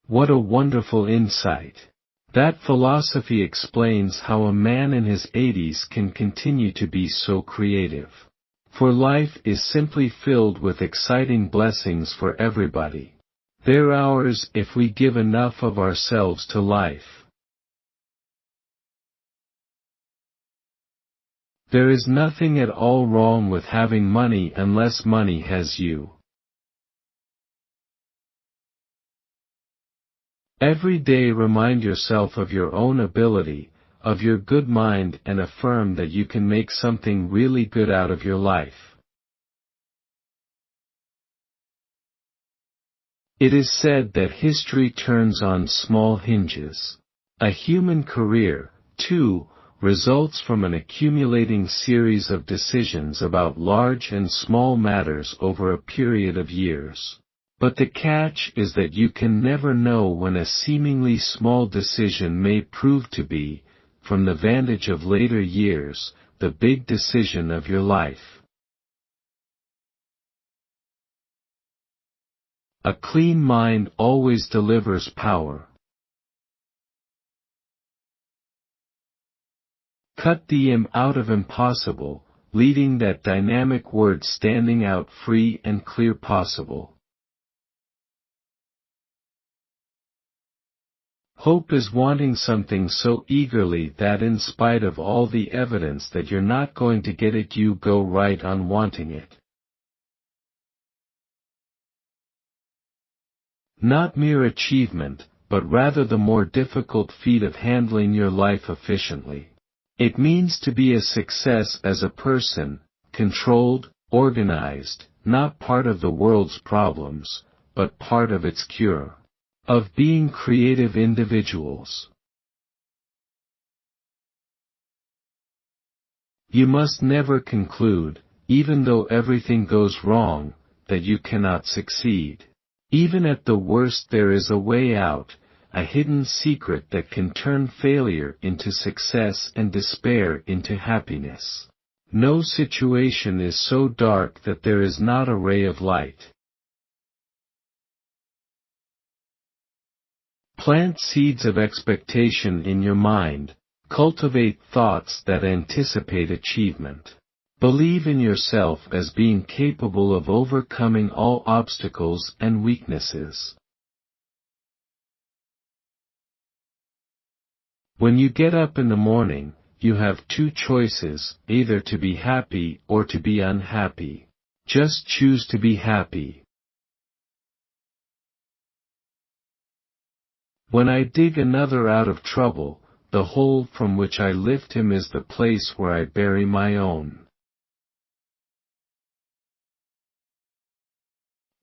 What a wonderful insight! That philosophy explains how a man in his 80s can continue to be so creative. For life is simply filled with exciting blessings for everybody. They're ours if we give enough of ourselves to life. There is nothing at all wrong with having money unless money has you. Every day remind yourself of your own ability, of your good mind, and affirm that you can make something really good out of your life. It is said that history turns on small hinges. A human career, too, results from an accumulating series of decisions about large and small matters over a period of years. But the catch is that you can never know when a seemingly small decision may prove to be, from the vantage of later years, the big decision of your life. A clean mind always delivers power. Cut the "im" out of impossible, leaving that dynamic word standing out free and clear: possible. Hope is wanting something so eagerly that in spite of all the evidence that you're not going to get it, you go right on wanting it. Not mere achievement, but rather the more difficult feat of handling your life efficiently. It means to be a success as a person, controlled, organized, not part of the world's problems, but part of its cure. Of being creative individuals. You must never conclude, even though everything goes wrong, that you cannot succeed. Even at the worst there is a way out, a hidden secret that can turn failure into success and despair into happiness. No situation is so dark that there is not a ray of light. Plant seeds of expectation in your mind, cultivate thoughts that anticipate achievement. Believe in yourself as being capable of overcoming all obstacles and weaknesses. When you get up in the morning, you have two choices, either to be happy or to be unhappy. Just choose to be happy. When I dig another out of trouble, the hole from which I lift him is the place where I bury my own.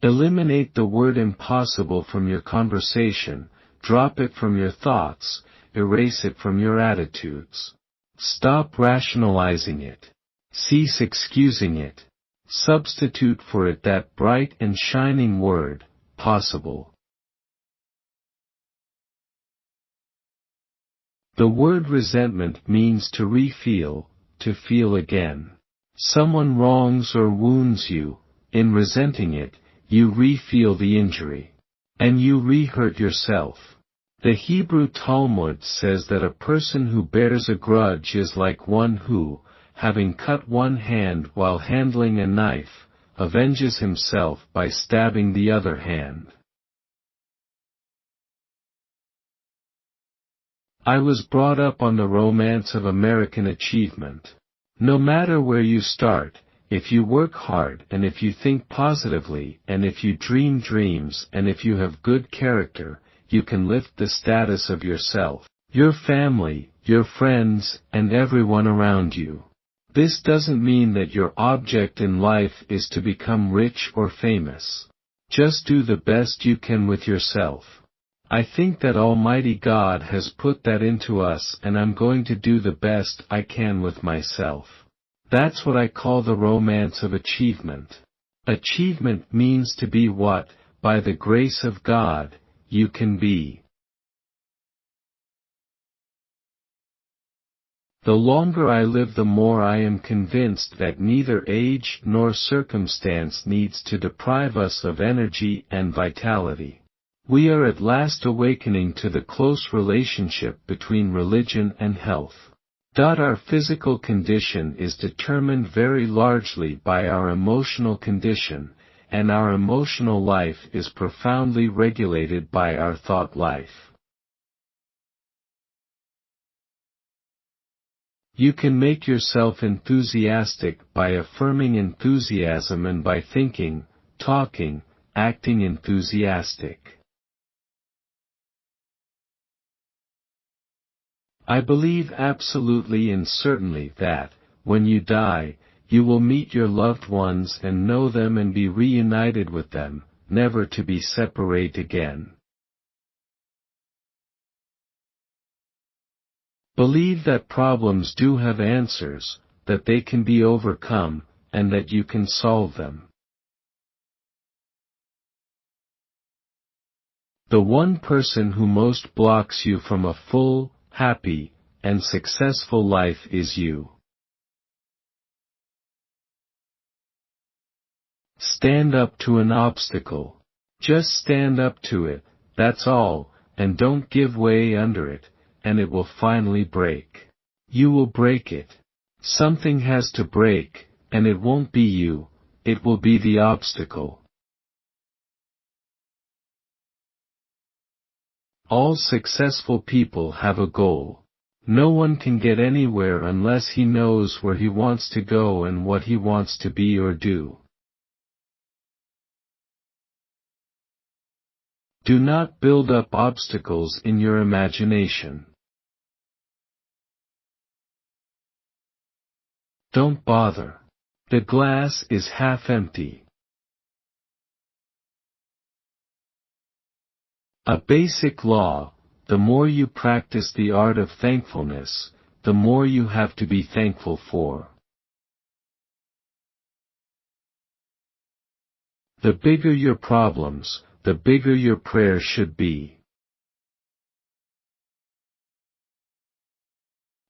Eliminate the word impossible from your conversation, drop it from your thoughts, erase it from your attitudes. Stop rationalizing it. Cease excusing it. Substitute for it that bright and shining word, possible. The word resentment means to re-feel, to feel again. Someone wrongs or wounds you, in resenting it, you re-feel the injury. And you re-hurt yourself. The Hebrew Talmud says that a person who bears a grudge is like one who, having cut one hand while handling a knife, avenges himself by stabbing the other hand. I was brought up on the romance of American achievement. No matter where you start, if you work hard and if you think positively and if you dream dreams and if you have good character, you can lift the status of yourself, your family, your friends, and everyone around you. This doesn't mean that your object in life is to become rich or famous. Just do the best you can with yourself. I think that Almighty God has put that into us and I'm going to do the best I can with myself. That's what I call the romance of achievement. Achievement means to be what, by the grace of God, you can be. The longer I live, the more I am convinced that neither age nor circumstance needs to deprive us of energy and vitality. We are at last awakening to the close relationship between religion and health. Our physical condition is determined very largely by our emotional condition, and our emotional life is profoundly regulated by our thought life. You can make yourself enthusiastic by affirming enthusiasm and by thinking, talking, acting enthusiastic. I believe absolutely and certainly that, when you die, you will meet your loved ones and know them and be reunited with them, never to be separate again. Believe that problems do have answers, that they can be overcome, and that you can solve them. The one person who most blocks you from a full, happy, and successful life is you. Stand up to an obstacle. Just stand up to it, that's all, and don't give way under it, and it will finally break. You will break it. Something has to break, and it won't be you, it will be the obstacle. All successful people have a goal. No one can get anywhere unless he knows where he wants to go and what he wants to be or do. Do not build up obstacles in your imagination. Don't bother. The glass is half empty. A basic law: the more you practice the art of thankfulness, the more you have to be thankful for. The bigger your problems, the bigger your prayer should be.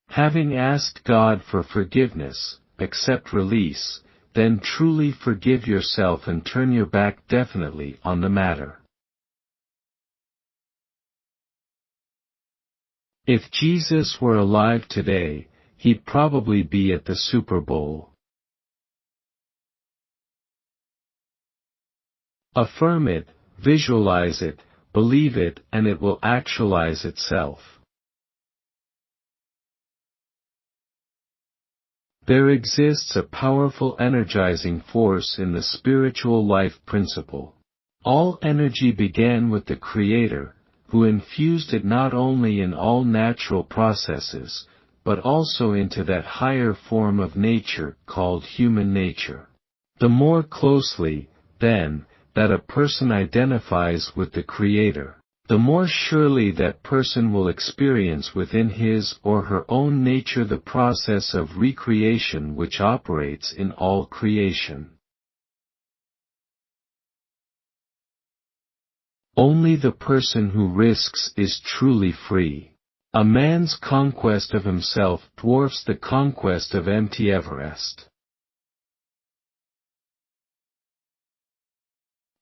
Having asked God for forgiveness, accept release, then truly forgive yourself and turn your back definitely on the matter. If Jesus were alive today, he'd probably be at the Super Bowl. Affirm it, visualize it, believe it, and it will actualize itself. There exists a powerful energizing force in the spiritual life principle. All energy began with the Creator, who infused it not only in all natural processes, but also into that higher form of nature called human nature. The more closely, then, that a person identifies with the Creator, the more surely that person will experience within his or her own nature the process of recreation which operates in all creation. Only the person who risks is truly free. A man's conquest of himself dwarfs the conquest of empty Everest.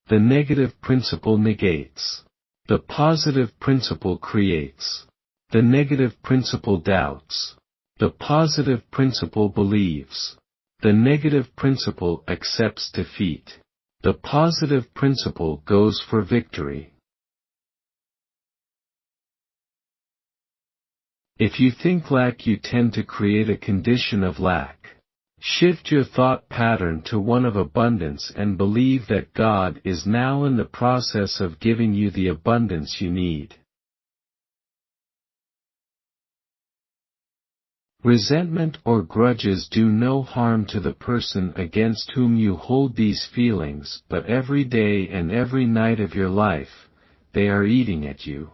The negative principle negates. The positive principle creates. The negative principle doubts. The positive principle believes. The negative principle accepts defeat. The positive principle goes for victory. If you think lack, you tend to create a condition of lack. Shift your thought pattern to one of abundance and believe that God is now in the process of giving you the abundance you need. Resentment or grudges do no harm to the person against whom you hold these feelings, but every day and every night of your life, they are eating at you.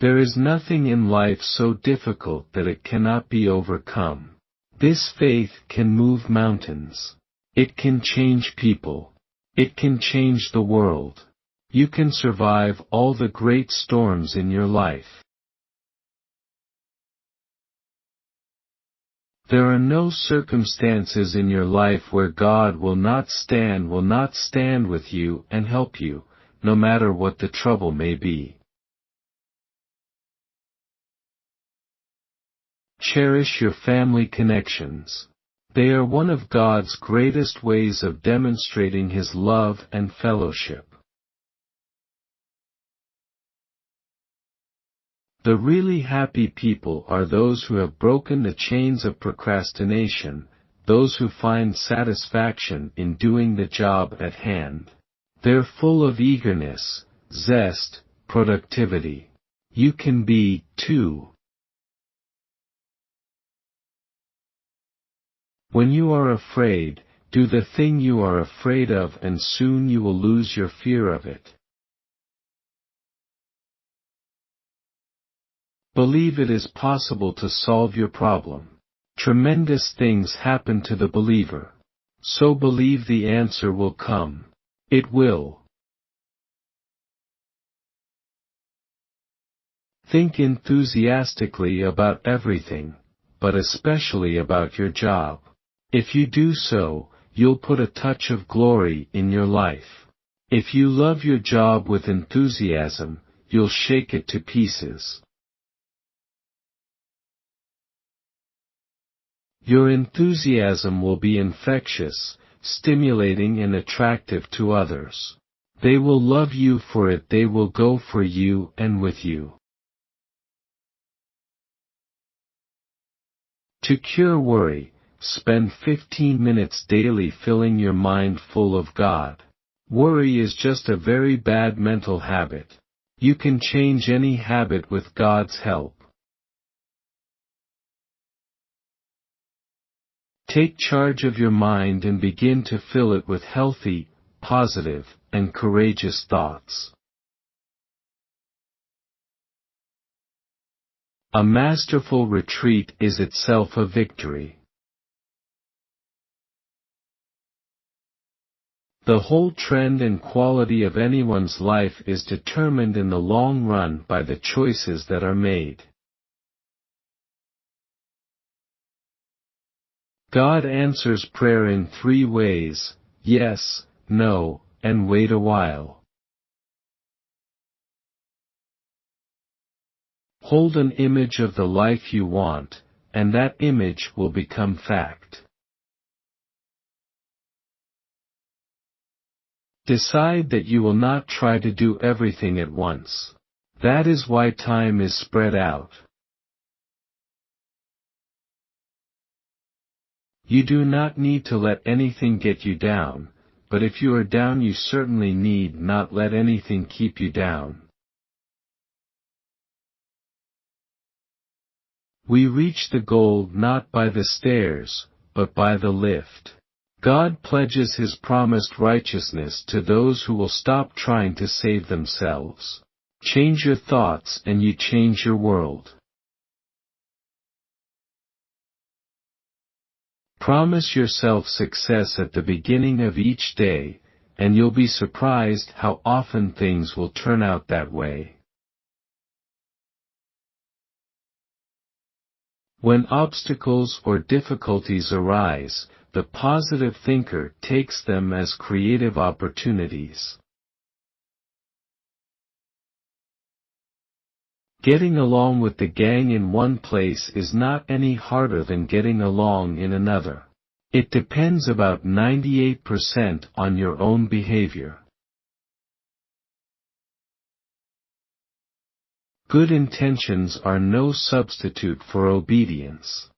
There is nothing in life so difficult that it cannot be overcome. This faith can move mountains. It can change people. It can change the world. You can survive all the great storms in your life. There are no circumstances in your life where God will not stand with you and help you, no matter what the trouble may be. Cherish your family connections. They are one of God's greatest ways of demonstrating His love and fellowship. The really happy people are those who have broken the chains of procrastination, those who find satisfaction in doing the job at hand. They're full of eagerness, zest, productivity. You can be, too. When you are afraid, do the thing you are afraid of and soon you will lose your fear of it. Believe it is possible to solve your problem. Tremendous things happen to the believer. So believe the answer will come. It will. Think enthusiastically about everything, but especially about your job. If you do so, you'll put a touch of glory in your life. If you love your job with enthusiasm, you'll shake it to pieces. Your enthusiasm will be infectious, stimulating and attractive to others. They will love you for it. They will go for you and with you. To cure worry, spend 15 minutes daily filling your mind full of God. Worry is just a very bad mental habit. You can change any habit with God's help. Take charge of your mind and begin to fill it with healthy, positive, and courageous thoughts. A masterful retreat is itself a victory. The whole trend and quality of anyone's life is determined in the long run by the choices that are made. God answers prayer in 3 ways: yes, no, and wait a while. Hold an image of the life you want, and that image will become fact. Decide that you will not try to do everything at once. That is why time is spread out. You do not need to let anything get you down. but if you are down you certainly need not let anything keep you down. We reach the goal not by the stairs, but by the lift. God pledges His promised righteousness to those who will stop trying to save themselves. Change your thoughts and you change your world. Promise yourself success at the beginning of each day, and you'll be surprised how often things will turn out that way. When obstacles or difficulties arise, the positive thinker takes them as creative opportunities. Getting along with the gang in one place is not any harder than getting along in another. It depends about 98% on your own behavior. Good intentions are no substitute for obedience.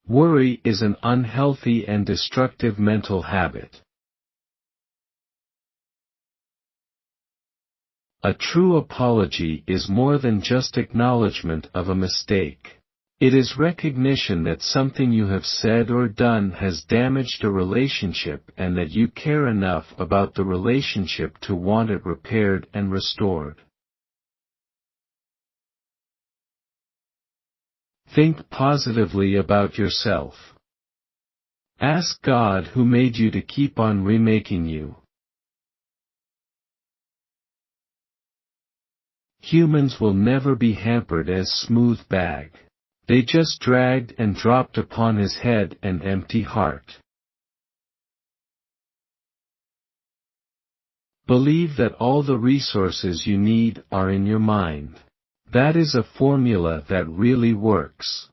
Worry is an unhealthy and destructive mental habit. A true apology is more than just acknowledgement of a mistake. It is recognition that something you have said or done has damaged a relationship and that you care enough about the relationship to want it repaired and restored. Think positively about yourself. Ask God who made you to keep on remaking you. Humans will never be hampered as smooth bag. They just dragged and dropped upon his head an empty heart. Believe that all the resources you need are in your mind. That is a formula that really works.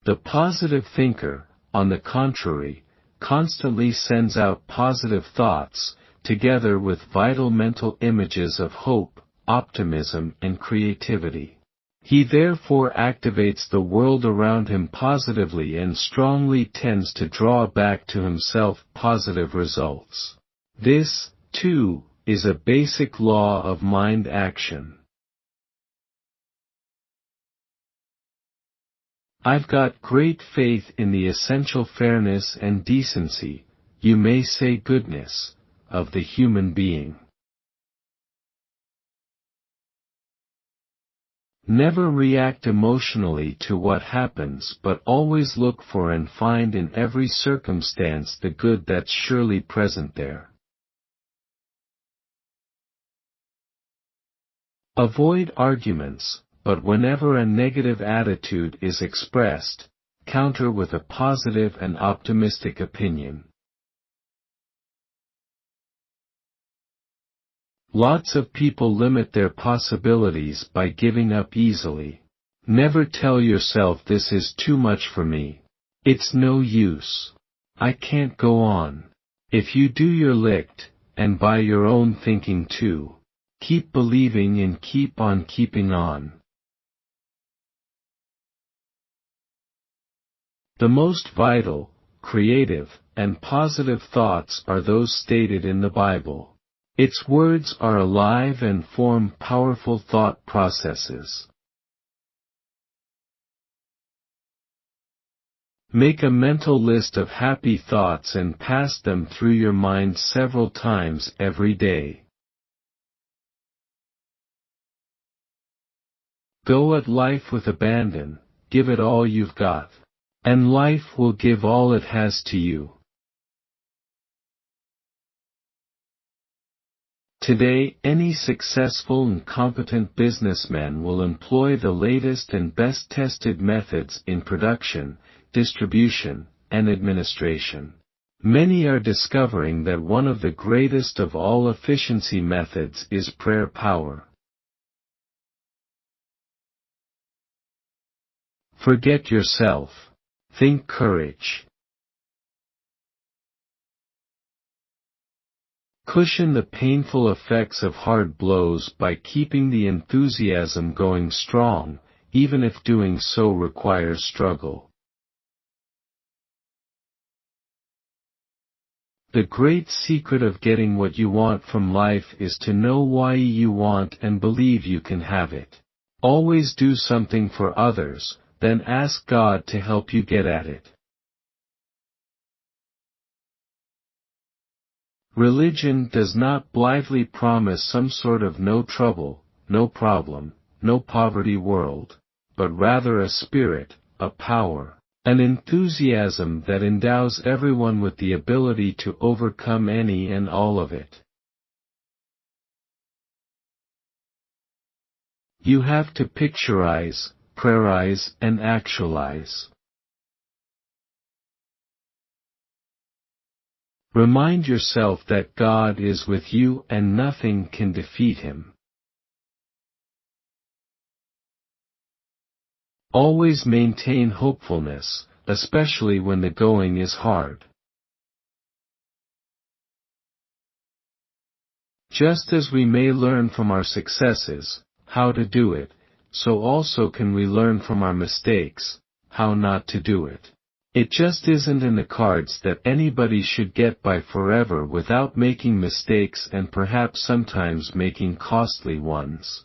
The positive thinker, on the contrary, constantly sends out positive thoughts, together with vital mental images of hope, optimism and creativity. He therefore activates the world around him positively and strongly tends to draw back to himself positive results. This, too, is a basic law of mind action. I've got great faith in the essential fairness and decency, you may say goodness, of the human being. Never react emotionally to what happens, but always look for and find in every circumstance the good that's surely present there. Avoid arguments, but whenever a negative attitude is expressed, counter with a positive and optimistic opinion. Lots of people limit their possibilities by giving up easily. Never tell yourself this is too much for me. It's no use. I can't go on. If you do you're licked, and by your own thinking too. Keep believing and keep on keeping on. The most vital, creative, and positive thoughts are those stated in the Bible. Its words are alive and form powerful thought processes. Make a mental list of happy thoughts and pass them through your mind several times every day. Go at life with abandon, give it all you've got, and life will give all it has to you. Today, any successful and competent businessman will employ the latest and best tested methods in production, distribution, and administration. Many are discovering that one of the greatest of all efficiency methods is prayer power. Forget yourself. Think courage. Cushion the painful effects of hard blows by keeping the enthusiasm going strong, even if doing so requires struggle. The great secret of getting what you want from life is to know why you want and believe you can have it. Always do something for others, then ask God to help you get at it. Religion does not blithely promise some sort of no trouble, no problem, no poverty world, but rather a spirit, a power, an enthusiasm that endows everyone with the ability to overcome any and all of it. You have to picturize, prayerize, and actualize. Remind yourself that God is with you and nothing can defeat Him. Always maintain hopefulness, especially when the going is hard. Just as we may learn from our successes, how to do it, so also can we learn from our mistakes, how not to do it. It just isn't in the cards that anybody should get by forever without making mistakes and perhaps sometimes making costly ones.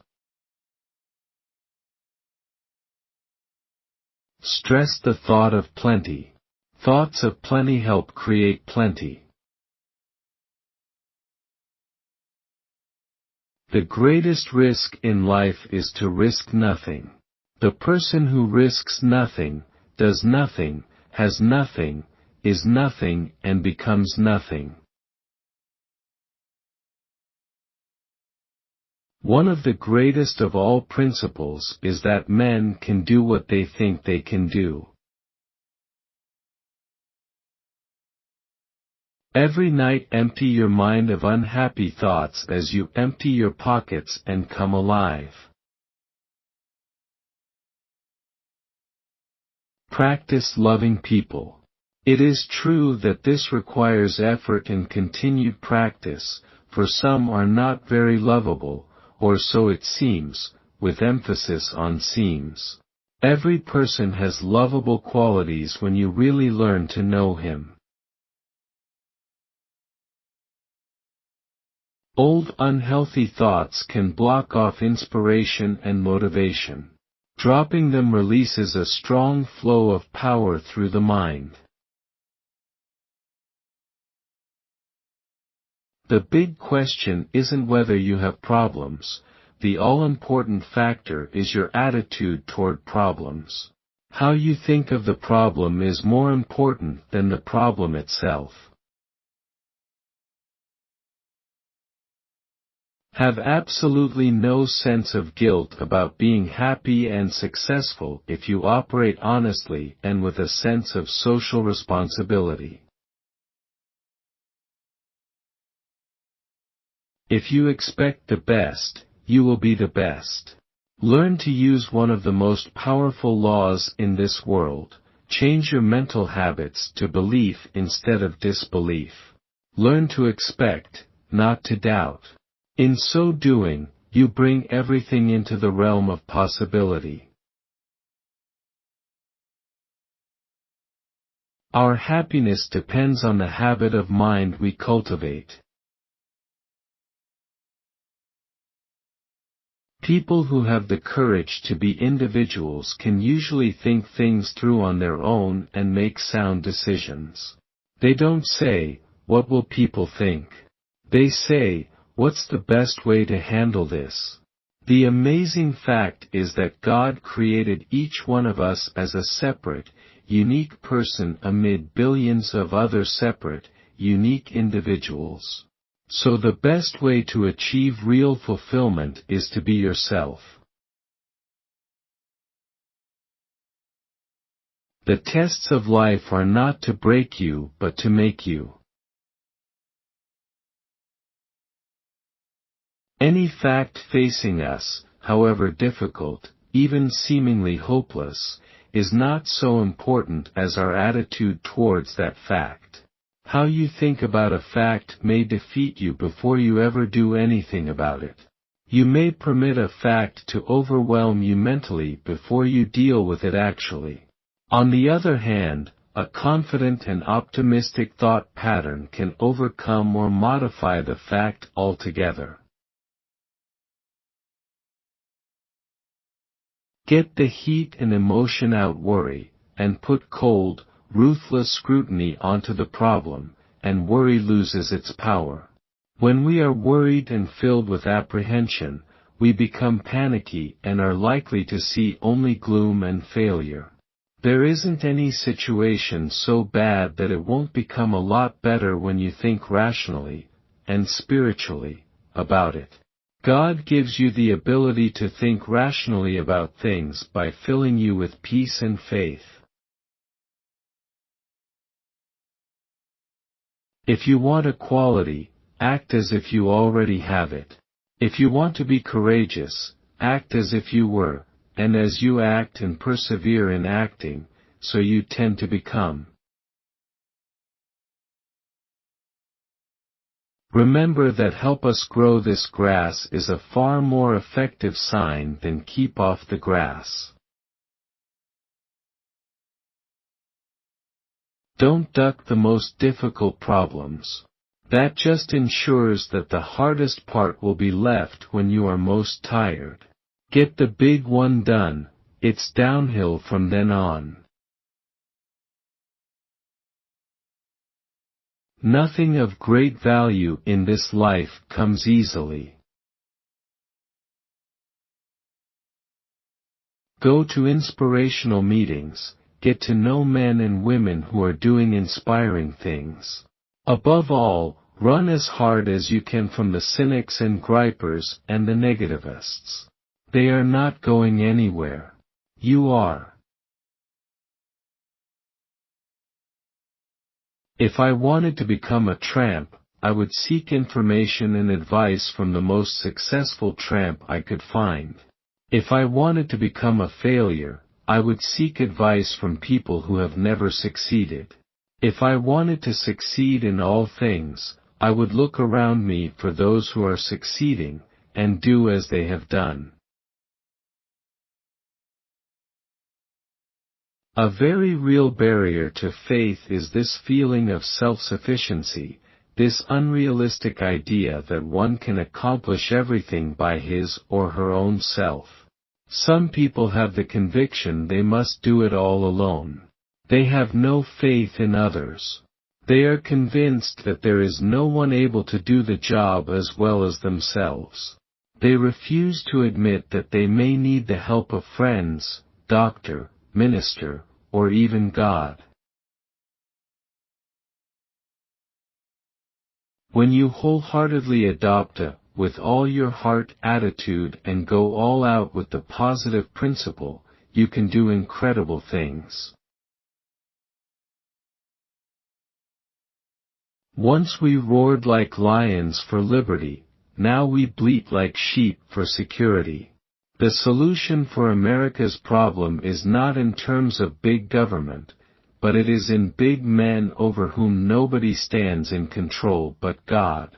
Stress the thought of plenty. Thoughts of plenty help create plenty. The greatest risk in life is to risk nothing. The person who risks nothing, does nothing, has nothing, is nothing, and becomes nothing. One of the greatest of all principles is that men can do what they think they can do. Every night empty your mind of unhappy thoughts as you empty your pockets and come alive. Practice loving people. It is true that this requires effort and continued practice, for some are not very lovable, or so it seems, with emphasis on seems. Every person has lovable qualities when you really learn to know him. Old unhealthy thoughts can block off inspiration and motivation. Dropping them releases a strong flow of power through the mind. The big question isn't whether you have problems, the all-important factor is your attitude toward problems. How you think of the problem is more important than the problem itself. Have absolutely no sense of guilt about being happy and successful if you operate honestly and with a sense of social responsibility. If you expect the best, you will be the best. Learn to use one of the most powerful laws in this world. Change your mental habits to belief instead of disbelief. Learn to expect, not to doubt. In so doing, you bring everything into the realm of possibility. Our happiness depends on the habit of mind we cultivate. People who have the courage to be individuals can usually think things through on their own and make sound decisions. They don't say, "What will people think?" They say, "What's the best way to handle this?" The amazing fact is that God created each one of us as a separate, unique person amid billions of other separate, unique individuals. So the best way to achieve real fulfillment is to be yourself. The tests of life are not to break you but to make you. Any fact facing us, however difficult, even seemingly hopeless, is not so important as our attitude towards that fact. How you think about a fact may defeat you before you ever do anything about it. You may permit a fact to overwhelm you mentally before you deal with it actually. On the other hand, a confident and optimistic thought pattern can overcome or modify the fact altogether. Get the heat and emotion out worry, and put cold, ruthless scrutiny onto the problem, and worry loses its power. When we are worried and filled with apprehension, we become panicky and are likely to see only gloom and failure. There isn't any situation so bad that it won't become a lot better when you think rationally, and spiritually, about it. God gives you the ability to think rationally about things by filling you with peace and faith. If you want a quality, act as if you already have it. If you want to be courageous, act as if you were, and as you act and persevere in acting, so you tend to become. Remember that help us grow this grass is a far more effective sign than keep off the grass. Don't duck the most difficult problems. That just ensures that the hardest part will be left when you are most tired. Get the big one done, it's downhill from then on. Nothing of great value in this life comes easily. Go to inspirational meetings, get to know men and women who are doing inspiring things. Above all, run as hard as you can from the cynics and gripers and the negativists. They are not going anywhere. You are. If I wanted to become a tramp, I would seek information and advice from the most successful tramp I could find. If I wanted to become a failure, I would seek advice from people who have never succeeded. If I wanted to succeed in all things, I would look around me for those who are succeeding, and do as they have done. A very real barrier to faith is this feeling of self-sufficiency, this unrealistic idea that one can accomplish everything by his or her own self. Some people have the conviction they must do it all alone. They have no faith in others. They are convinced that there is no one able to do the job as well as themselves. They refuse to admit that they may need the help of friends, doctor, minister, or even God. When you wholeheartedly adopt a with all your heart attitude and go all out with the positive principle, you can do incredible things. Once we roared like lions for liberty, now we bleat like sheep for security. The solution for America's problem is not in terms of big government, but it is in big men over whom nobody stands in control but God.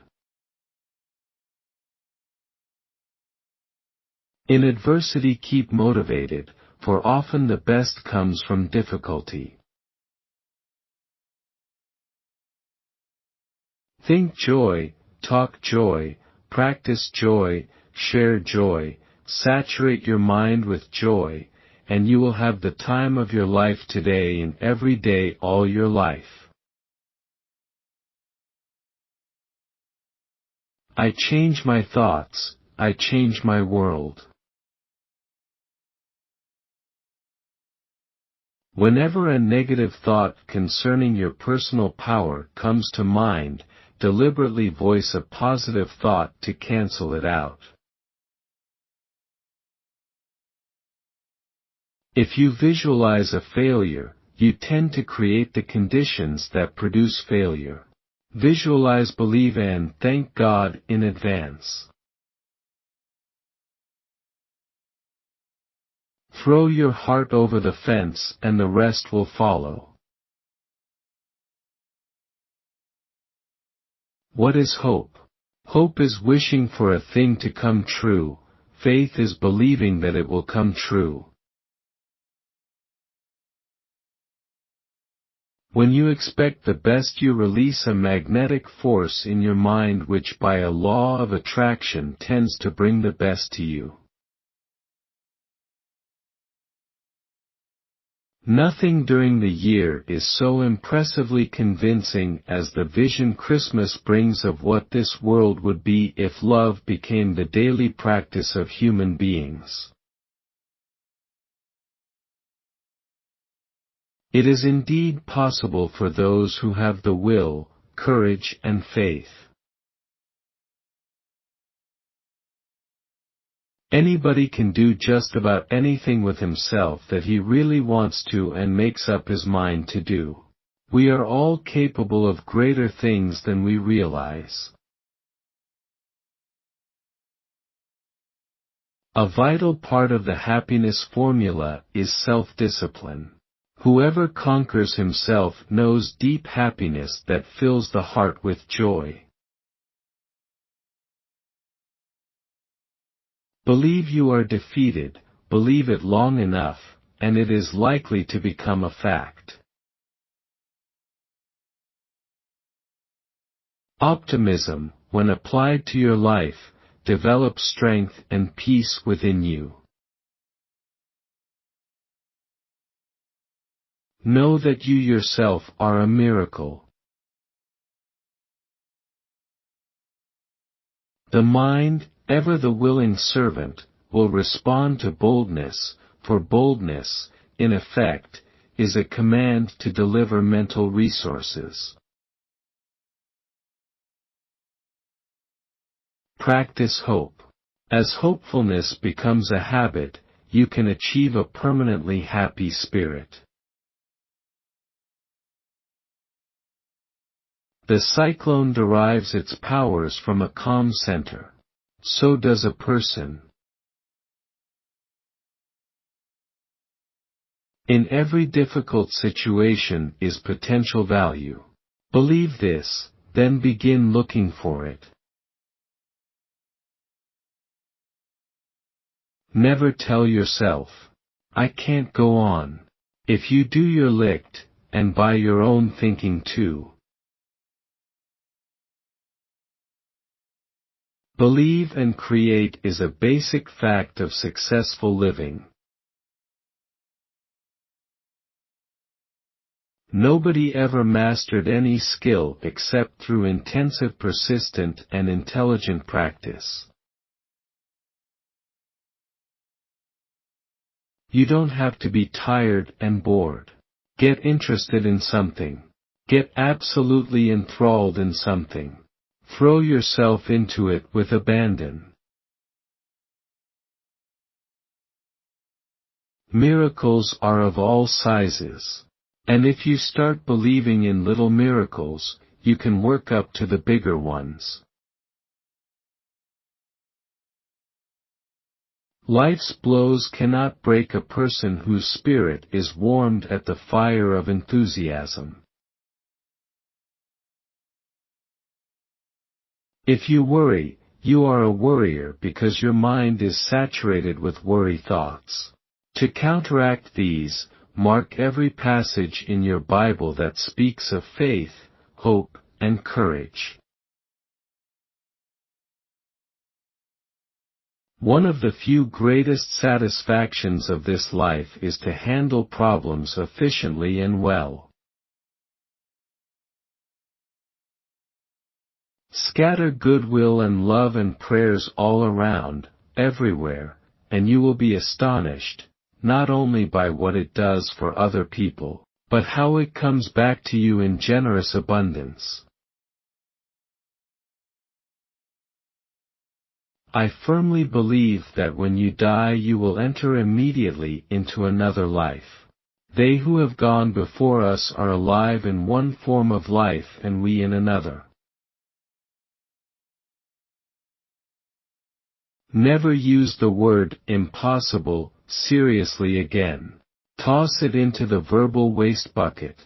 In adversity keep motivated, for often the best comes from difficulty. Think joy, talk joy, practice joy, share joy, saturate your mind with joy, and you will have the time of your life today and every day all your life. I change my thoughts, I change my world. Whenever a negative thought concerning your personal power comes to mind, deliberately voice a positive thought to cancel it out. If you visualize a failure, you tend to create the conditions that produce failure. Visualize, believe, and thank God in advance. Throw your heart over the fence and the rest will follow. What is hope? Hope is wishing for a thing to come true, faith is believing that it will come true. When you expect the best, you release a magnetic force in your mind which by a law of attraction tends to bring the best to you. Nothing during the year is so impressively convincing as the vision Christmas brings of what this world would be if love became the daily practice of human beings. It is indeed possible for those who have the will, courage and faith. Anybody can do just about anything with himself that he really wants to and makes up his mind to do. We are all capable of greater things than we realize. A vital part of the happiness formula is self-discipline. Whoever conquers himself knows deep happiness that fills the heart with joy. Believe you are defeated, believe it long enough, and it is likely to become a fact. Optimism, when applied to your life, develops strength and peace within you. Know that you yourself are a miracle. The mind, ever the willing servant, will respond to boldness, for boldness, in effect, is a command to deliver mental resources. Practice hope. As hopefulness becomes a habit, you can achieve a permanently happy spirit. The cyclone derives its powers from a calm center. So does a person. In every difficult situation is potential value. Believe this, then begin looking for it. Never tell yourself, I can't go on. If you do, you're licked, and by your own thinking too. Believe and create is a basic fact of successful living. Nobody ever mastered any skill except through intensive, persistent, and intelligent practice. You don't have to be tired and bored. Get interested in something. Get absolutely enthralled in something. Throw yourself into it with abandon. Miracles are of all sizes. And if you start believing in little miracles, you can work up to the bigger ones. Life's blows cannot break a person whose spirit is warmed at the fire of enthusiasm. If you worry, you are a worrier because your mind is saturated with worry thoughts. To counteract these, mark every passage in your Bible that speaks of faith, hope, and courage. One of the few greatest satisfactions of this life is to handle problems efficiently and well. Scatter goodwill and love and prayers all around, everywhere, and you will be astonished, not only by what it does for other people, but how it comes back to you in generous abundance. I firmly believe that when you die you will enter immediately into another life. They who have gone before us are alive in one form of life and we in another. Never use the word impossible seriously again. Toss it into the verbal waste bucket.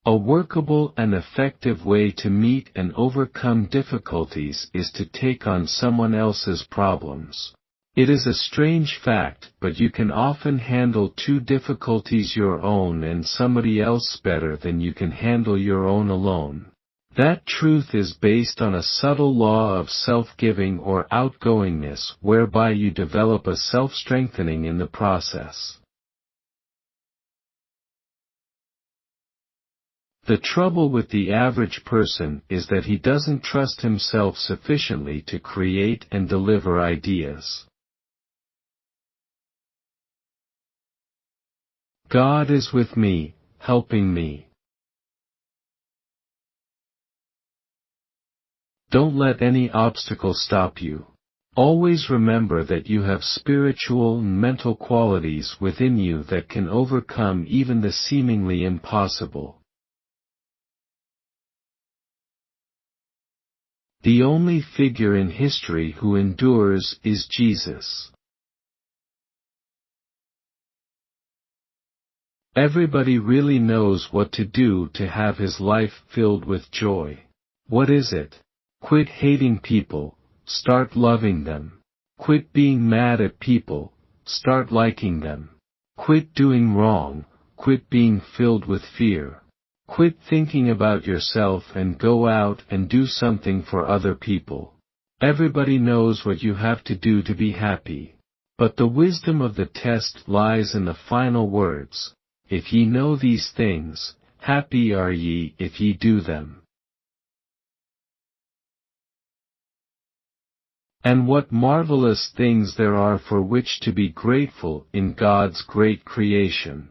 A workable and effective way to meet and overcome difficulties is to take on someone else's problems. It is a strange fact, but you can often handle two difficulties your own and somebody else better than you can handle your own alone. That truth is based on a subtle law of self-giving or outgoingness whereby you develop a self-strengthening in the process. The trouble with the average person is that he doesn't trust himself sufficiently to create and deliver ideas. God is with me, helping me. Don't let any obstacle stop you. Always remember that you have spiritual and mental qualities within you that can overcome even the seemingly impossible. The only figure in history who endures is Jesus. Everybody really knows what to do to have his life filled with joy. What is it? Quit hating people, start loving them. Quit being mad at people, start liking them. Quit doing wrong, quit being filled with fear. Quit thinking about yourself and go out and do something for other people. Everybody knows what you have to do to be happy. But the wisdom of the test lies in the final words. If ye know these things, happy are ye if ye do them. And what marvelous things there are for which to be grateful in God's great creation.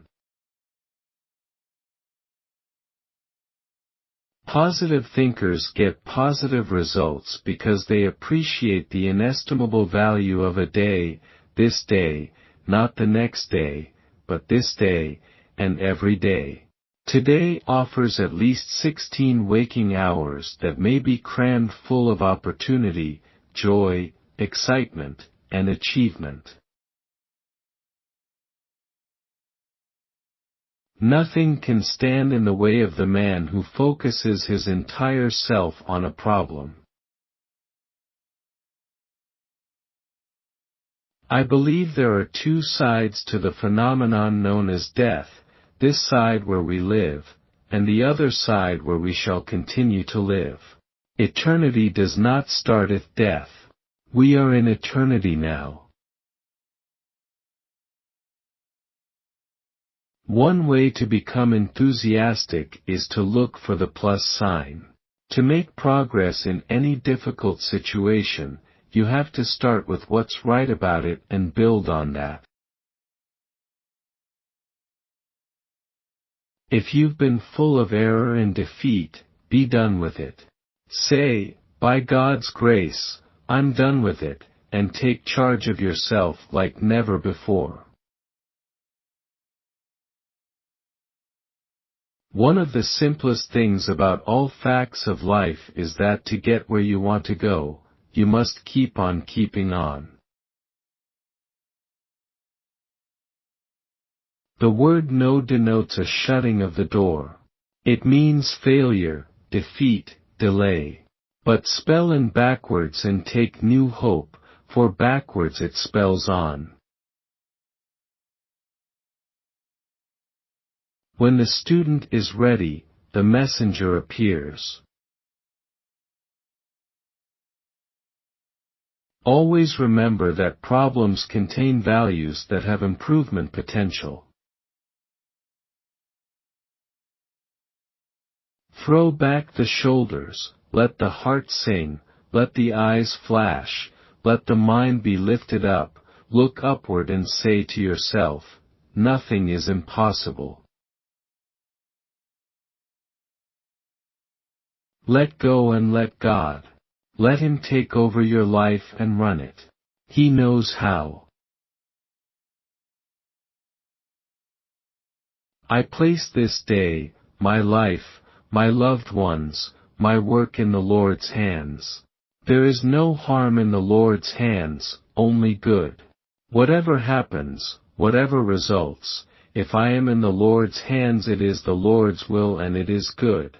Positive thinkers get positive results because they appreciate the inestimable value of a day, this day, not the next day, but this day, and every day. Today offers at least 16 waking hours that may be crammed full of opportunity, joy, excitement, and achievement. Nothing can stand in the way of the man who focuses his entire self on a problem. I believe there are two sides to the phenomenon known as death, this side where we live, and the other side where we shall continue to live. Eternity does not start at death. We are in eternity now. One way to become enthusiastic is to look for the plus sign. To make progress in any difficult situation, you have to start with what's right about it and build on that. If you've been full of error and defeat, be done with it. Say, by God's grace, I'm done with it, and take charge of yourself like never before. One of the simplest things about all facts of life is that to get where you want to go, you must keep on keeping on. The word no denotes a shutting of the door. It means failure, defeat, delay. But spell in backwards and take new hope, for backwards it spells on. When the student is ready, the messenger appears. Always remember that problems contain values that have improvement potential. Throw back the shoulders, let the heart sing, let the eyes flash, let the mind be lifted up, look upward and say to yourself, nothing is impossible. Let go and let God. Let Him take over your life and run it. He knows how. I place this day, my life, my loved ones, my work in the Lord's hands. There is no harm in the Lord's hands, only good. Whatever happens, whatever results, if I am in the Lord's hands it is the Lord's will and it is good.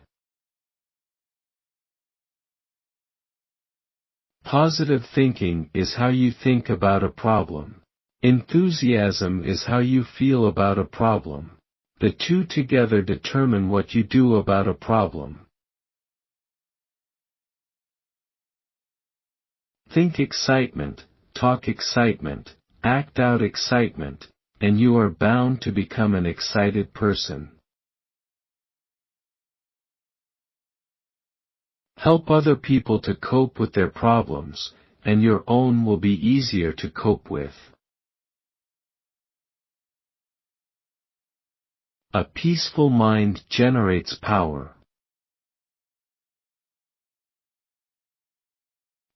Positive thinking is how you think about a problem. Enthusiasm is how you feel about a problem. The two together determine what you do about a problem. Think excitement, talk excitement, act out excitement, and you are bound to become an excited person. Help other people to cope with their problems, and your own will be easier to cope with. A peaceful mind generates power.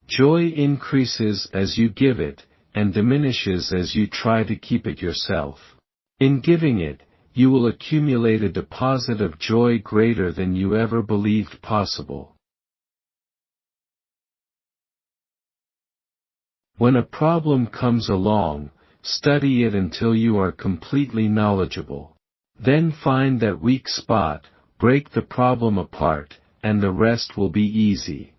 Joy increases as you give it, and diminishes as you try to keep it yourself. In giving it, you will accumulate a deposit of joy greater than you ever believed possible. When a problem comes along, study it until you are completely knowledgeable. Then find that weak spot, break the problem apart, and the rest will be easy.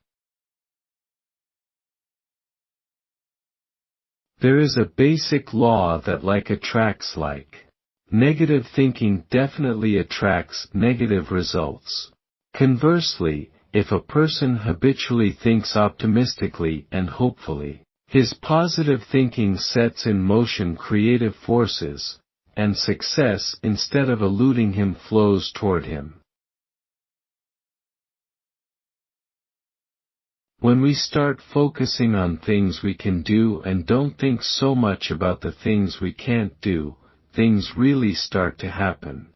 There is a basic law that like attracts like. Negative thinking definitely attracts negative results. Conversely, if a person habitually thinks optimistically and hopefully, his positive thinking sets in motion creative forces, and success instead of eluding him flows toward him. When we start focusing on things we can do and don't think so much about the things we can't do, things really start to happen.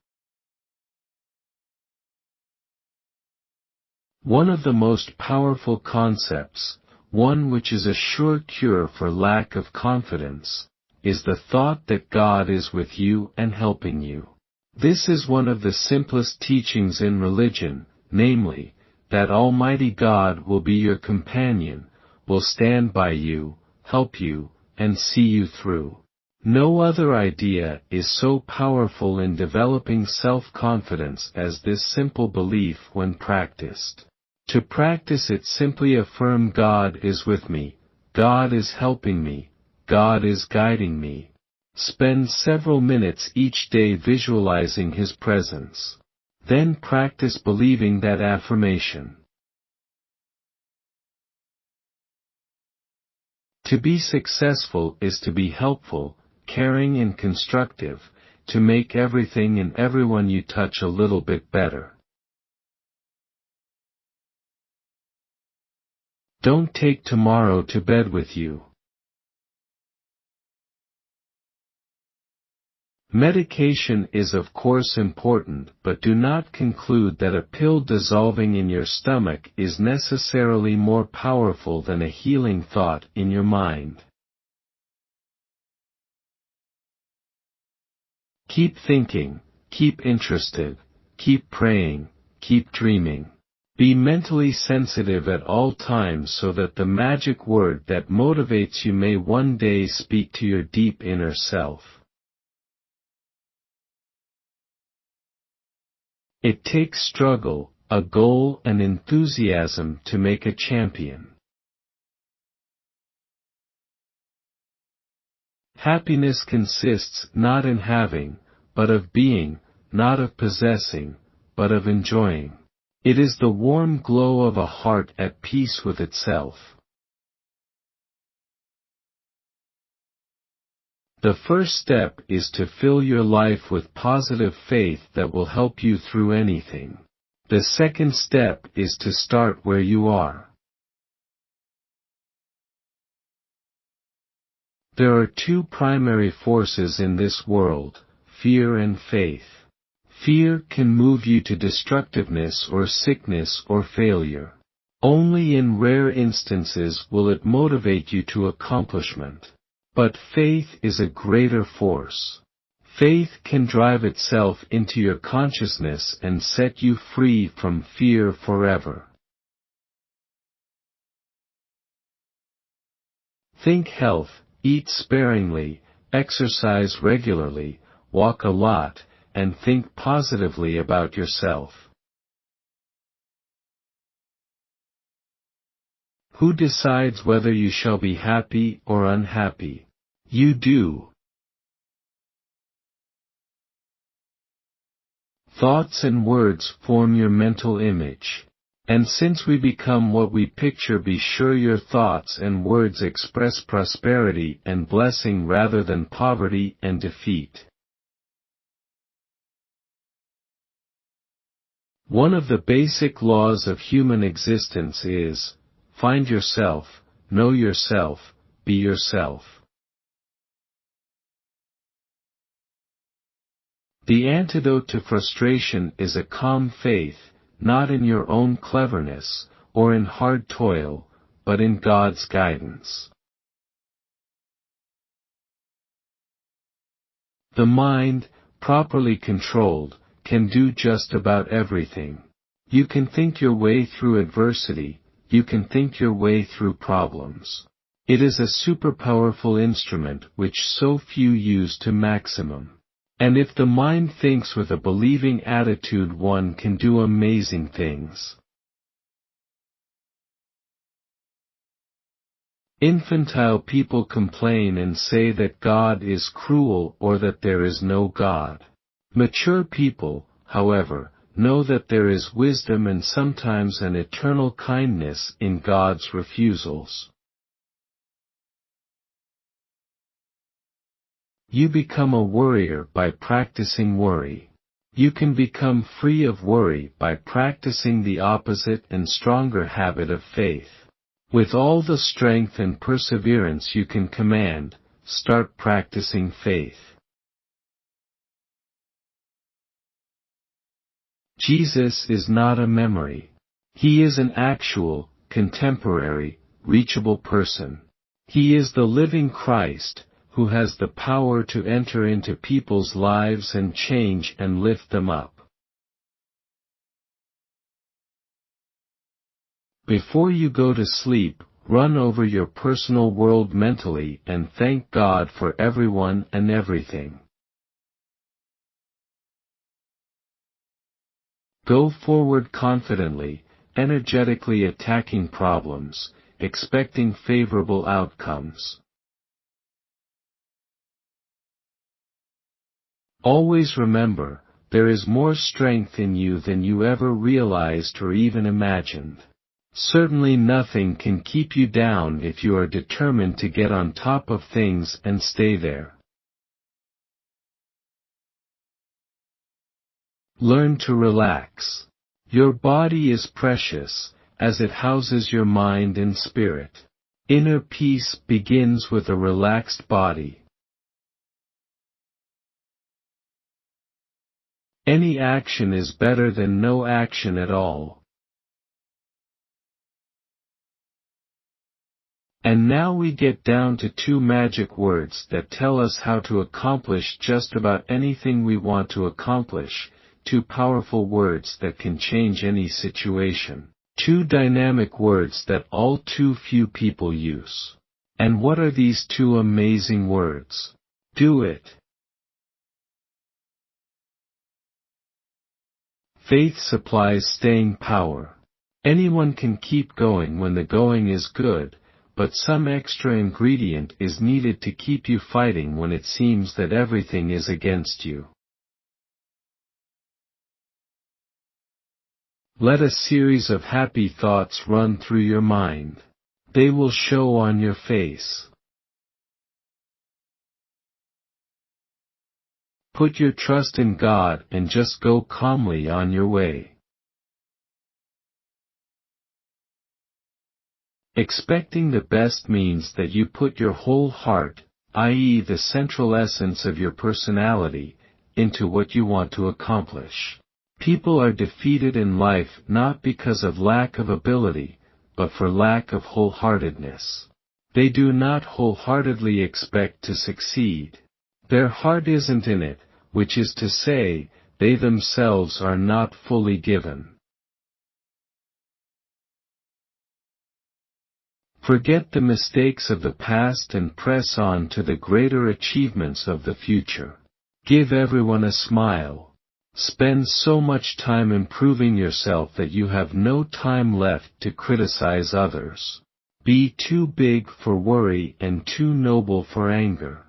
One of the most powerful concepts, one which is a sure cure for lack of confidence, is the thought that God is with you and helping you. This is one of the simplest teachings in religion, namely, that Almighty God will be your companion, will stand by you, help you, and see you through. No other idea is so powerful in developing self-confidence as this simple belief when practiced. To practice it simply affirm God is with me, God is helping me, God is guiding me. Spend several minutes each day visualizing His presence. Then practice believing that affirmation. To be successful is to be helpful, caring and constructive, to make everything and everyone you touch a little bit better. Don't take tomorrow to bed with you. Medication is of course important, but do not conclude that a pill dissolving in your stomach is necessarily more powerful than a healing thought in your mind. Keep thinking, keep interested, keep praying, keep dreaming. Be mentally sensitive at all times so that the magic word that motivates you may one day speak to your deep inner self. It takes struggle, a goal and enthusiasm to make a champion. Happiness consists not in having, but of being, not of possessing, but of enjoying. It is the warm glow of a heart at peace with itself. The first step is to fill your life with positive faith that will help you through anything. The second step is to start where you are. There are two primary forces in this world, fear and faith. Fear can move you to destructiveness or sickness or failure. Only in rare instances will it motivate you to accomplishment. But faith is a greater force. Faith can drive itself into your consciousness and set you free from fear forever. Think health, eat sparingly, exercise regularly, walk a lot, and think positively about yourself. Who decides whether you shall be happy or unhappy? You do. Thoughts and words form your mental image. And since we become what we picture, be sure your thoughts and words express prosperity and blessing rather than poverty and defeat. One of the basic laws of human existence is, find yourself, know yourself, be yourself. The antidote to frustration is a calm faith, not in your own cleverness, or in hard toil, but in God's guidance. The mind, properly controlled, can do just about everything. You can think your way through adversity, you can think your way through problems. It is a super powerful instrument which so few use to maximum. And if the mind thinks with a believing attitude, one can do amazing things. Infantile people complain and say that God is cruel or that there is no God. Mature people, however, know that there is wisdom and sometimes an eternal kindness in God's refusals. You become a worrier by practicing worry. You can become free of worry by practicing the opposite and stronger habit of faith. With all the strength and perseverance you can command, start practicing faith. Jesus is not a memory. He is an actual, contemporary, reachable person. He is the living Christ, who has the power to enter into people's lives and change and lift them up. Before you go to sleep, run over your personal world mentally and thank God for everyone and everything. Go forward confidently, energetically attacking problems, expecting favorable outcomes. Always remember, there is more strength in you than you ever realized or even imagined. Certainly nothing can keep you down if you are determined to get on top of things and stay there. Learn to relax. Your body is precious, as it houses your mind and spirit. Inner peace begins with a relaxed body. Any action is better than no action at all. And now we get down to two magic words that tell us how to accomplish just about anything we want to accomplish, two powerful words that can change any situation, two dynamic words that all too few people use. And what are these two amazing words? Do it. Faith supplies staying power. Anyone can keep going when the going is good, but some extra ingredient is needed to keep you fighting when it seems that everything is against you. Let a series of happy thoughts run through your mind. They will show on your face. Put your trust in God and just go calmly on your way. Expecting the best means that you put your whole heart, i.e., the central essence of your personality, into what you want to accomplish. People are defeated in life not because of lack of ability, but for lack of wholeheartedness. They do not wholeheartedly expect to succeed. Their heart isn't in it, which is to say, they themselves are not fully given. Forget the mistakes of the past and press on to the greater achievements of the future. Give everyone a smile. Spend so much time improving yourself that you have no time left to criticize others. Be too big for worry and too noble for anger.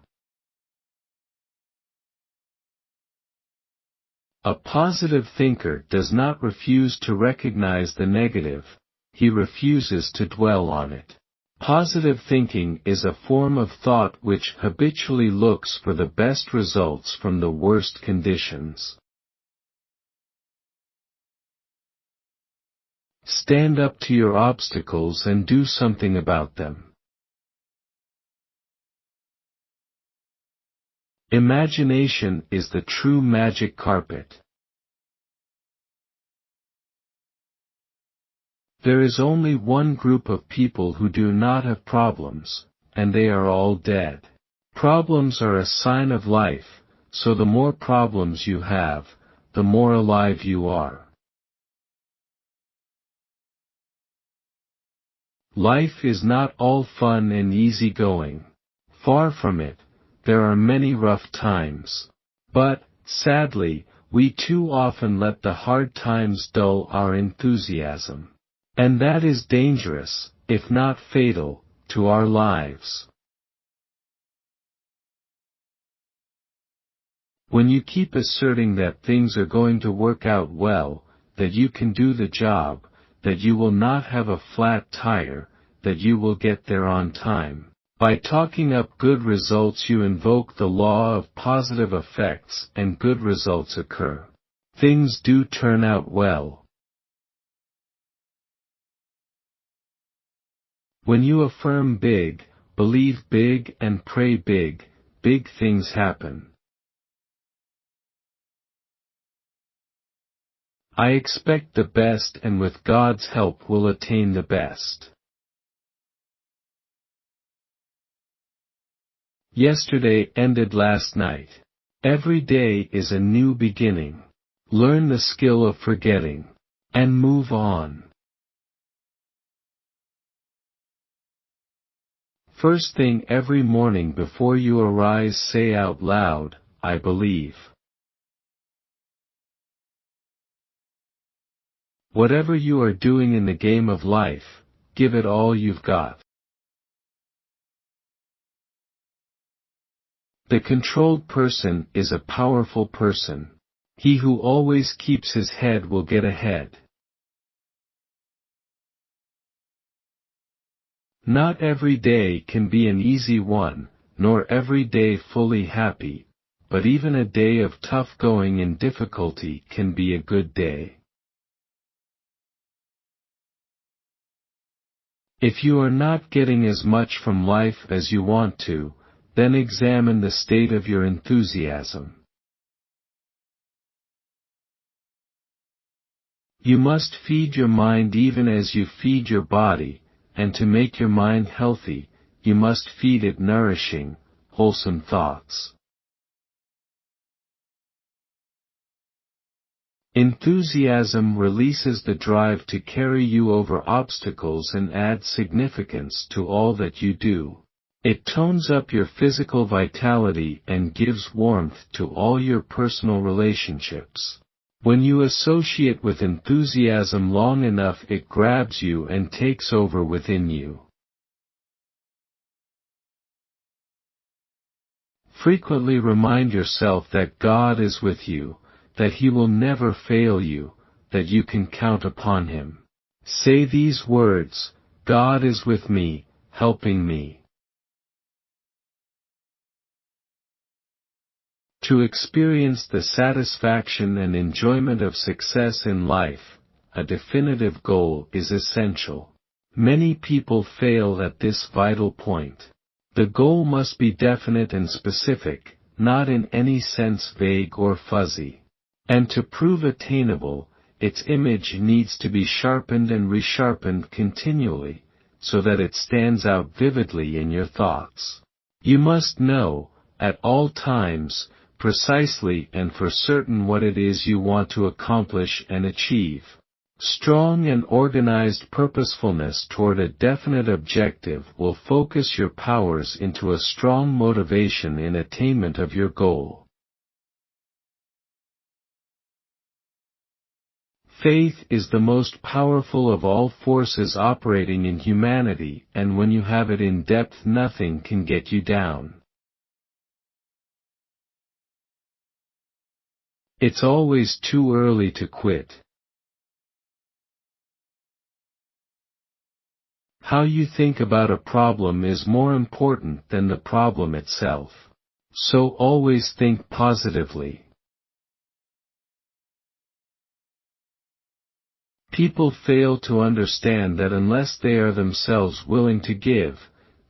A positive thinker does not refuse to recognize the negative, he refuses to dwell on it. Positive thinking is a form of thought which habitually looks for the best results from the worst conditions. Stand up to your obstacles and do something about them. Imagination is the true magic carpet. There is only one group of people who do not have problems, and they are all dead. Problems are a sign of life, so the more problems you have, the more alive you are. Life is not all fun and easy going. Far from it. There are many rough times. But, sadly, we too often let the hard times dull our enthusiasm. And that is dangerous, if not fatal, to our lives. When you keep asserting that things are going to work out well, that you can do the job, that you will not have a flat tire, that you will get there on time. By talking up good results you invoke the law of positive effects and good results occur. Things do turn out well. When you affirm big, believe big and pray big, big things happen. I expect the best and with God's help will attain the best. Yesterday ended last night. Every day is a new beginning. Learn the skill of forgetting. And move on. First thing every morning before you arise, say out loud, I believe. Whatever you are doing in the game of life, give it all you've got. The controlled person is a powerful person. He who always keeps his head will get ahead. Not every day can be an easy one, nor every day fully happy, but even a day of tough going and difficulty can be a good day. If you are not getting as much from life as you want to, then examine the state of your enthusiasm. You must feed your mind even as you feed your body, and to make your mind healthy, you must feed it nourishing, wholesome thoughts. Enthusiasm releases the drive to carry you over obstacles and adds significance to all that you do. It tones up your physical vitality and gives warmth to all your personal relationships. When you associate with enthusiasm long enough, it grabs you and takes over within you. Frequently remind yourself that God is with you, that He will never fail you, that you can count upon Him. Say these words, God is with me, helping me. To experience the satisfaction and enjoyment of success in life, a definitive goal is essential. Many people fail at this vital point. The goal must be definite and specific, not in any sense vague or fuzzy. And to prove attainable, its image needs to be sharpened and resharpened continually, so that it stands out vividly in your thoughts. You must know, at all times, precisely and for certain what it is you want to accomplish and achieve. Strong and organized purposefulness toward a definite objective will focus your powers into a strong motivation in attainment of your goal. Faith is the most powerful of all forces operating in humanity, and when you have it in depth, nothing can get you down. It's always too early to quit. How you think about a problem is more important than the problem itself. So always think positively. People fail to understand that unless they are themselves willing to give,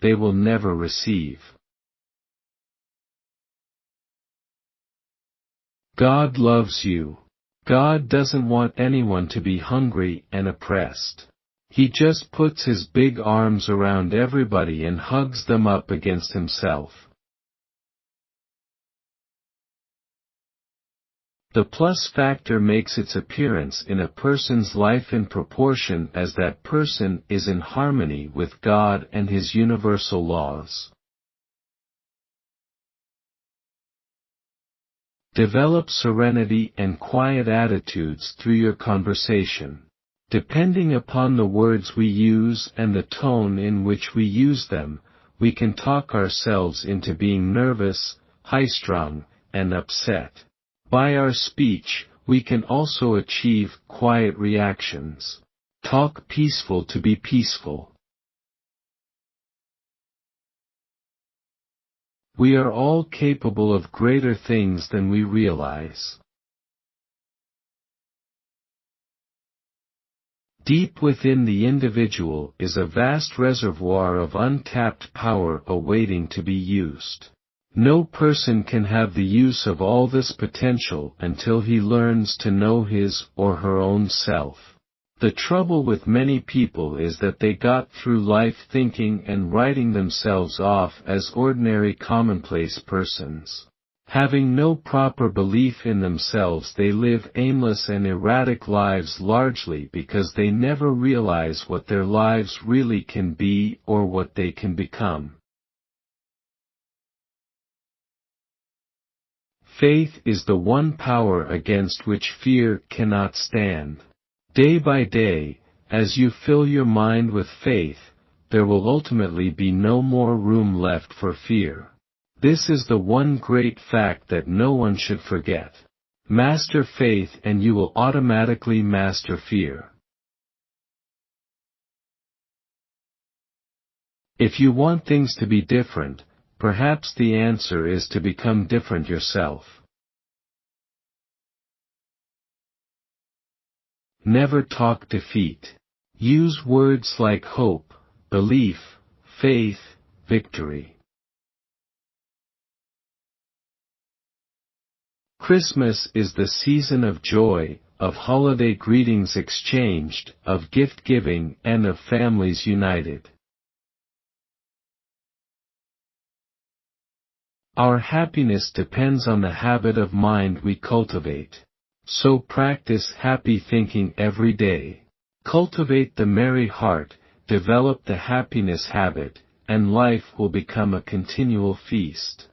they will never receive. God loves you. God doesn't want anyone to be hungry and oppressed. He just puts his big arms around everybody and hugs them up against himself. The plus factor makes its appearance in a person's life in proportion as that person is in harmony with God and his universal laws. Develop serenity and quiet attitudes through your conversation. Depending upon the words we use and the tone in which we use them, we can talk ourselves into being nervous, high-strung, and upset. By our speech, we can also achieve quiet reactions. Talk peaceful to be peaceful. We are all capable of greater things than we realize. Deep within the individual is a vast reservoir of untapped power awaiting to be used. No person can have the use of all this potential until he learns to know his or her own self. The trouble with many people is that they got through life thinking and writing themselves off as ordinary commonplace persons. Having no proper belief in themselves, they live aimless and erratic lives largely because they never realize what their lives really can be or what they can become. Faith is the one power against which fear cannot stand. Day by day, as you fill your mind with faith, there will ultimately be no more room left for fear. This is the one great fact that no one should forget. Master faith and you will automatically master fear. If you want things to be different, perhaps the answer is to become different yourself. Never talk defeat. Use words like hope, belief, faith, victory. Christmas is the season of joy, of holiday greetings exchanged, of gift-giving, and of families united. Our happiness depends on the habit of mind we cultivate. So practice happy thinking every day. Cultivate the merry heart, develop the happiness habit, and life will become a continual feast.